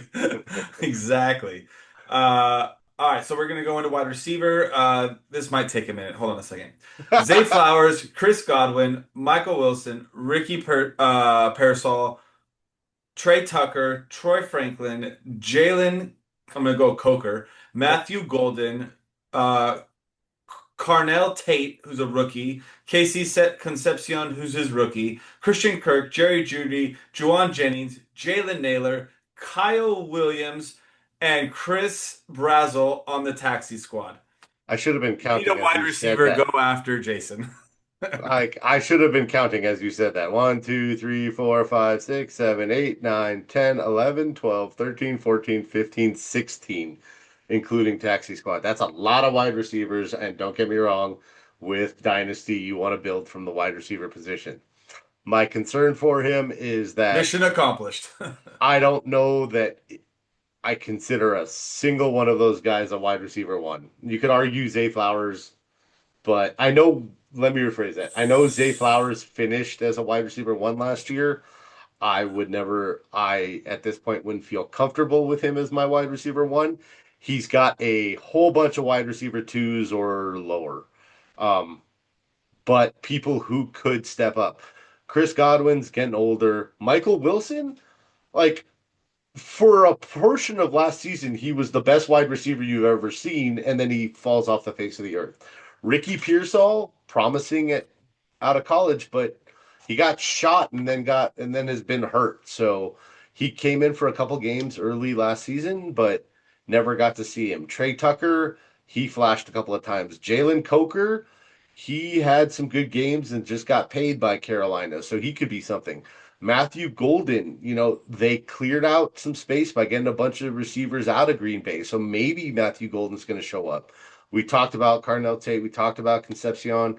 Exactly. All right, so we're gonna go into wide receiver. This might take a minute. Hold on a second. Zay Flowers, Chris Godwin, Michael Wilson, Pearsall, Trey Tucker, Troy Franklin, Jalen. I'm gonna go Coker, Matthew Golden, uh, Carnell Tate, who's a rookie, Casey Concepcion, who's his rookie, Christian Kirk, Jerry Judy, Juwan Jennings, Jalen Naylor, Kyle Williams, and Chris Brazel on the taxi squad. I should have been You need a counting as wide you said receiver, go that. after Jason. I should have been counting as you said that. 1, 2, 3, 4, 5, 6, 7, 8, 9, 10, 11, 12, 13, 14, 15, 16, including Taxi Squad. That's a lot of wide receivers, and don't get me wrong, with Dynasty, you want to build from the wide receiver position. My concern for him is that Mission accomplished. I don't know that I consider a single one of those guys a wide receiver one. You could argue Zay Flowers, but I know, let me rephrase that. I know Zay Flowers finished as a wide receiver one last year. At this point wouldn't feel comfortable with him as my wide receiver one. He's got a whole bunch of wide receiver twos or lower. Um, but people who could step up. Chris Godwin's getting older. Michael Wilson, like for a portion of last season, he was the best wide receiver you've ever seen, and then he falls off the face of the earth. Ricky Pearsall, promising it out of college, but he got shot and then has been hurt. So he came in for a couple games early last season, but never got to see him. Trey Tucker, he flashed a couple of times. Jalen Coker, he had some good games and just got paid by Carolina, so he could be something. Matthew Golden, they cleared out some space by getting a bunch of receivers out of Green Bay. So maybe Matthew Golden's going to show up. We talked about Carnell Tate. We talked about Concepcion.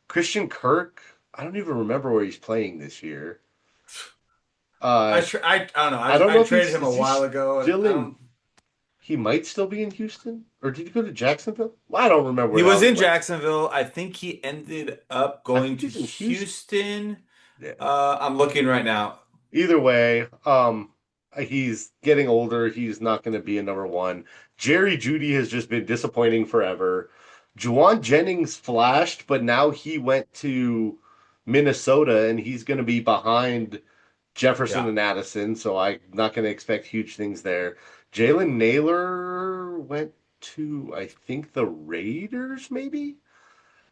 Christian Kirk, I don't even remember where he's playing this year. Uh, I don't know. I don't I know if traded he's him a is he while ago, and still I in. don't. He might still be in Houston, or did he go to Jacksonville? Well, I don't remember He was how he in went. Jacksonville. I think he ended up I going think to he's in Houston. Houston. Yeah. I'm looking right now. Either way, he's getting older. He's not going to be a number one. Jerry Judy has just been disappointing forever. Juwan Jennings flashed, but now he went to Minnesota and he's going to be behind Jefferson Yeah. and Addison, so I'm not going to expect huge things there. Jalen Naylor went to, I think, the Raiders, maybe?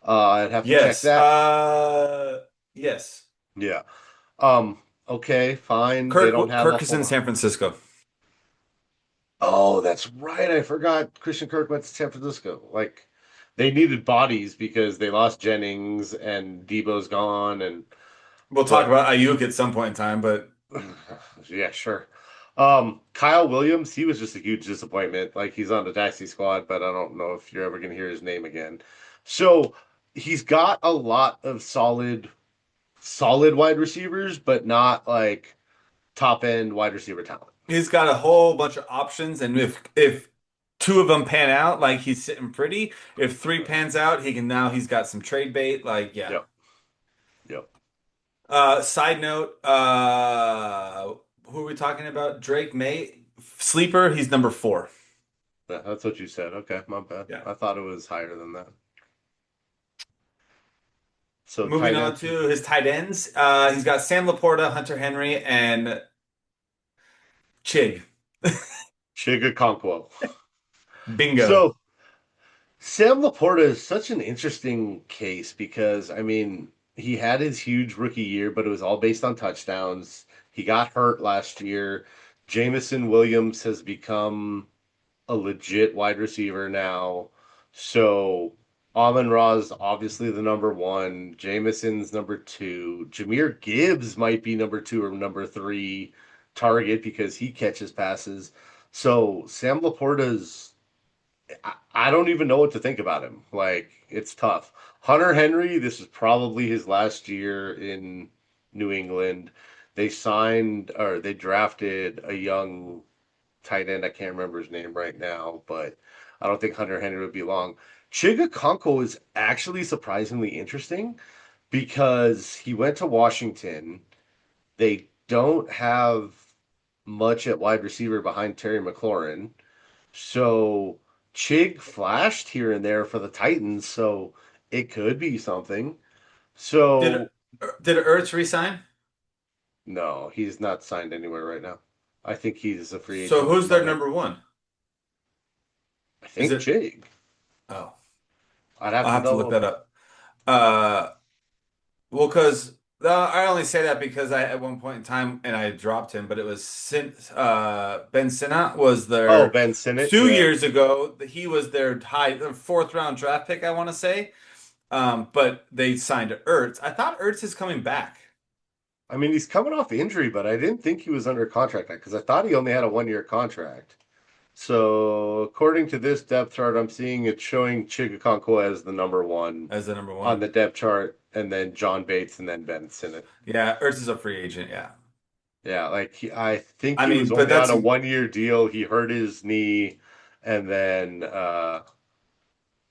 I'd have to check Yes. that. Yes. Yeah. Okay, fine. They don't have a Kirk is in whole. San Francisco. Oh, that's right. I forgot Christian Kirk went to San Francisco. Like they needed bodies because they lost Jennings and Debo's gone and We'll talk but about Ayuk at some point in time, but yeah, sure. Kyle Williams, he was just a huge disappointment. Like he's on the Dynasty squad, but I don't know if you're ever gonna hear his name again. So he's got a lot of solid wide receivers, but not like top end wide receiver talent. he's got a whole bunch of options, and if two of them pan out, like he's sitting pretty. If three pans out, he's got some trade bait. Like, yeah. Yep. Yep. Side note, who are we talking about? Drake May sleeper. He's number 4. Yeah, that's what you said. Okay, my bad. Yeah. I thought it was higher than that. So Moving tight on end, to his tight ends. He's got Sam Laporta, Hunter Henry, and Chig. Chigakonkwo. Bingo. So Sam Laporta is such an interesting case because I mean he had his huge rookie year, but it was all based on touchdowns. He got hurt last year. Jamison Williams has become a legit wide receiver now. So Amon Ra's obviously the number one. Jamison's number two. Jameer Gibbs might be number two or number three. target because he catches passes. So Sam Laporta's I don't even know what to think about him. Like, it's tough. Hunter Henry, this is probably his last year in New England. They signed or they drafted a young tight end. I can't remember his name right now, but I don't think Hunter Henry would be long. Chigakonko is actually surprisingly interesting because he went to Washington. They don't have much at wide receiver behind Terry McLaurin. So Chig flashed here and there for the Titans, so it could be something. Did So did Ertz resign? no, he's not signed anywhere right now. I think he's a free So agent at the who's their moment. number one? I Is think it? Chig. Oh, I'd have I'll to have to look double. that up. Uh, well, because I only say that because I at one point in time and I dropped him, but it was Ben Sinnott was Oh, their Ben Sinnott. 2 years ago. He was their fourth round draft pick, I want to say. But they signed Ertz. I thought Ertz is coming back. I mean, he's coming off injury, but I didn't think he was under contract because I thought he only had a 1 year contract. So according to this depth chart, I'm seeing it's showing Chigakonko as the number one As the number on one. the depth chart, and then John Bates, and then Ben Sinnott. Yeah, Ertz is a free agent. Yeah. Yeah, like I think I he was mean, but only on that's a 1 year deal. He hurt his knee, and then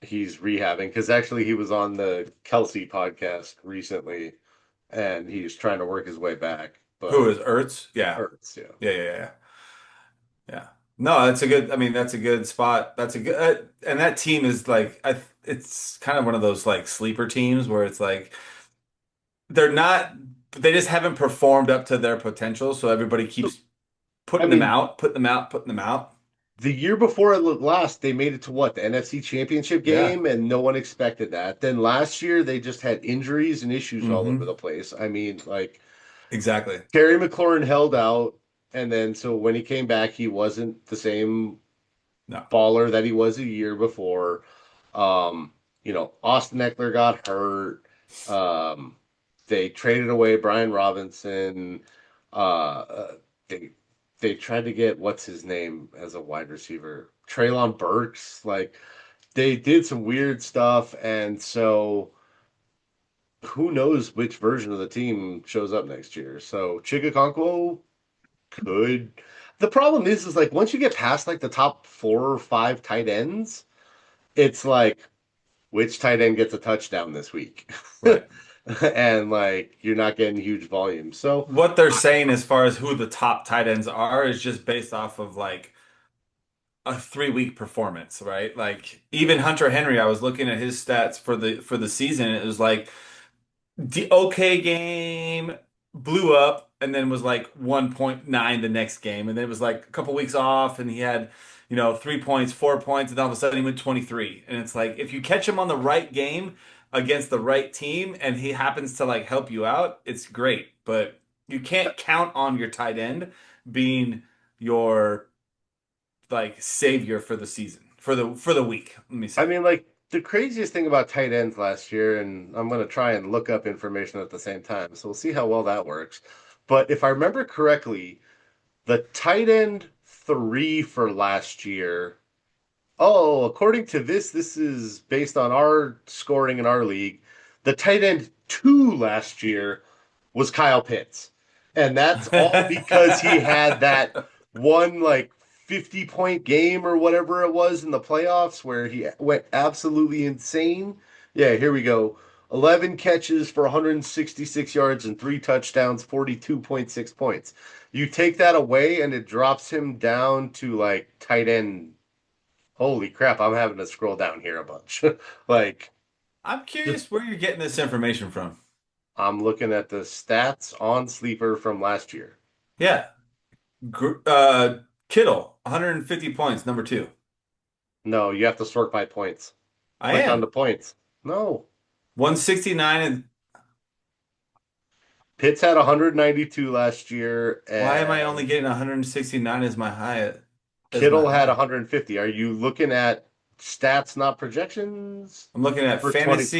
he's rehabbing because actually he was on the Kelsey podcast recently, and he's trying to work his way back, who but is Ertz? Yeah. hurts. Yeah, Yeah, yeah, yeah. Yeah. No, that's a good, I mean, that's a good spot. That's a good, and that team is like, it's kind of one of those like sleeper teams where it's like, they're not, they just haven't performed up to their potential. So everybody so keeps I putting them mean, out, putting them out, putting them out. the year before it last, they made it to what, the NFC Championship Yeah. game, and no one expected that. Then last year, they just had injuries and issues all over Hmm. the place. I mean, like Exactly. Terry McLaurin held out, and then so when he came back, he wasn't the same No. baller that he was a year before. Austin Eckler got hurt. Um, they traded away Brian Robinson. They tried to get what's his name as a wide receiver, Traylon Burks. Like they did some weird stuff, and so who knows which version of the team shows up next year. So Chigakonkwo could. The problem is like once you get past like the top 4 or 5 tight ends, it's like which tight end gets a touchdown this week, Right. and like you're not getting huge volume. So What they're saying as far as who the top tight ends are is just based off of like a 3 week performance, right? Like even Hunter Henry, I was looking at his stats for the season. It was like the okay game blew up and then was like 1.9 the next game. And then it was like a couple weeks off and he had, 3 points, 4 points, and all of a sudden he went 23. And it's like if you catch him on the right game against the right team and he happens to like help you out, it's great. But you can't count on your tight end being your like savior for the season, for the week, let me I say. mean, like the craziest thing about tight ends last year, and I'm going to try and look up information at the same time, so we'll see how well that works. But if I remember correctly, the tight end three for last year. Oh, according to this is based on our scoring in our league. The tight end two last year was Kyle Pitts. And that's all because he had that one like 50-point game or whatever it was in the playoffs where he went absolutely insane. Yeah, here we go. 11 catches for 166 yards and 3 touchdowns, 42.6 points. You take that away and it drops him down to like tight end. Holy crap, I'm having to scroll down here a bunch. Like, I'm just curious where you're getting this information from. I'm looking at the stats on Sleeper from last year. Yeah. Kittle, 150 points, number two. No, you have to sort by points. I Click on am. the points. No. 169 and Pitts had 192 last year, why am I only and getting 169 as my Kittle had high? 150. Are you looking at stats, not projections I'm looking at for fantasy,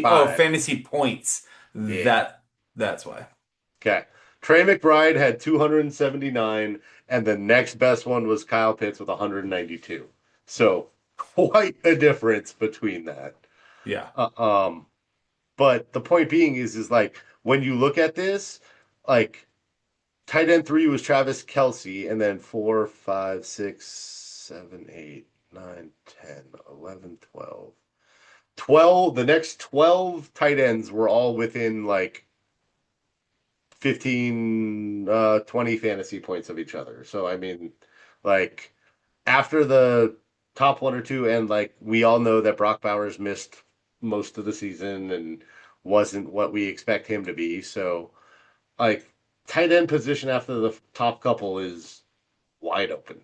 oh, 2025? fantasy points. Yeah. That's why. Okay. Trey McBride had 279, and the next best one was Kyle Pitts with 192. So quite a difference between that. Yeah. Uh, um, but the point being is like when you look at this, like tight end three was Travis Kelsey, and then 4, 5, 6, 7, 8, 9, 10, 11, 12. 12, the next 12 tight ends were all within like 15, 20 fantasy points of each other. So, I mean, like after the top one or two, and like we all know that Brock Bowers missed most of the season and wasn't what we expect him to be. So, like, tight end position after the top couple is wide open.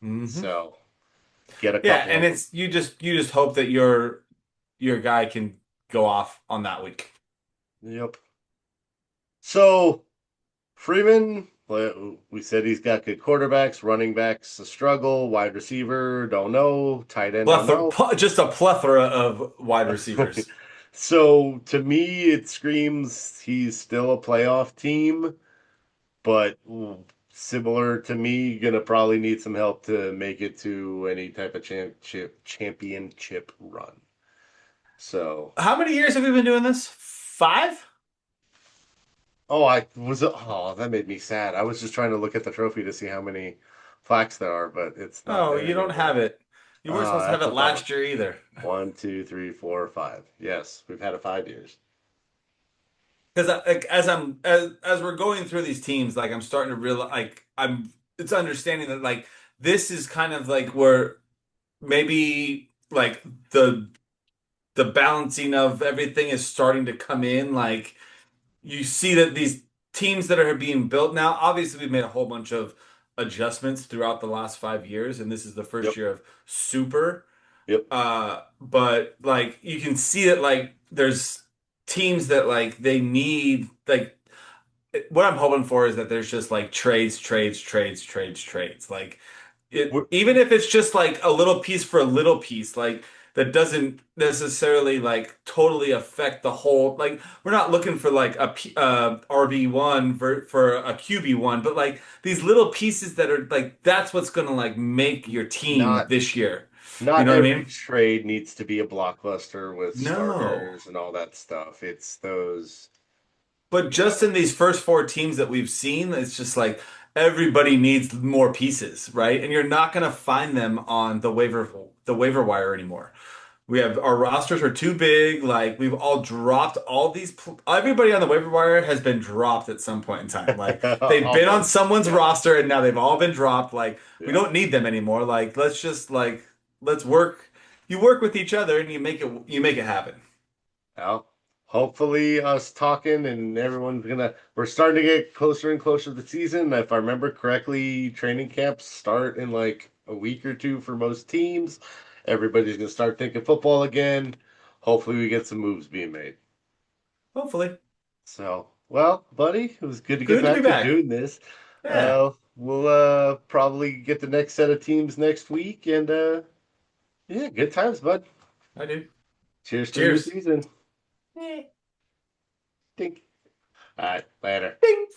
Hmm. So, get a Yeah, couple and of them. it's you just hope that your guy can go off on that week. Yep. So, Freeman, well, we said he's got good quarterbacks, running backs a struggle, wide receiver, don't know, tight end, don't know. Just a plethora of wide receivers. So to me, it screams he's still a playoff team, but similar to me, gonna probably need some help to make it to any type of championship run. So, How many years have we been doing this? 5? that made me sad. I was just trying to look at the trophy to see how many plaques there are, but it's not Oh, there you don't have anymore. it. You weren't supposed to have That's it a bummer. last year either. 1, 2, 3, 4, 5. Yes, we've had it 5 years. Because like, as we're going through these teams, like I'm starting to realize, like it's understanding that like this is kind of like where maybe like the balancing of everything is starting to come in. Like you see that these teams that are being built now, obviously we've made a whole bunch of adjustments throughout the last 5 years, and this is the first Yep. year of super. Yep. But like you can see that like there's teams that like they need like what I'm hoping for is that there's just like trades. Like it, We're even if it's just like a little piece for a little piece, like that doesn't necessarily like totally affect the whole. Like we're not looking for like RB1 for a QB1, but like these little pieces that are like that's what's gonna like make your team not this year. You not know what I every mean? trade needs to be a blockbuster with No. starters and all that stuff. It's those, But you just know. in these first 4 teams that we've seen, it's just like everybody needs more pieces, right? And you're not going to find them on the waiver wire anymore. We have our rosters are too big. Like we've all dropped all these. Everybody on the waiver wire has been dropped at some point in time. Like they've been on Almost. someone's Yeah. roster and now they've all been dropped. Like we Yeah. don't need them anymore. Like let's just like let's work. You work with each other and you make it happen. Well, hopefully us talking and we're starting to get closer and closer to the season. If I remember correctly, training camps start in like a week or two for most teams. Everybody's gonna start thinking football again. Hopefully we get some moves being made. Hopefully, So, well, buddy, it was good to get good to be back to back. doing this. Yeah, We'll probably get the next set of teams next week, and yeah, good times, bud. I do. Cheers to the new Cheers. season. Eh. Think. All right, later. Bing.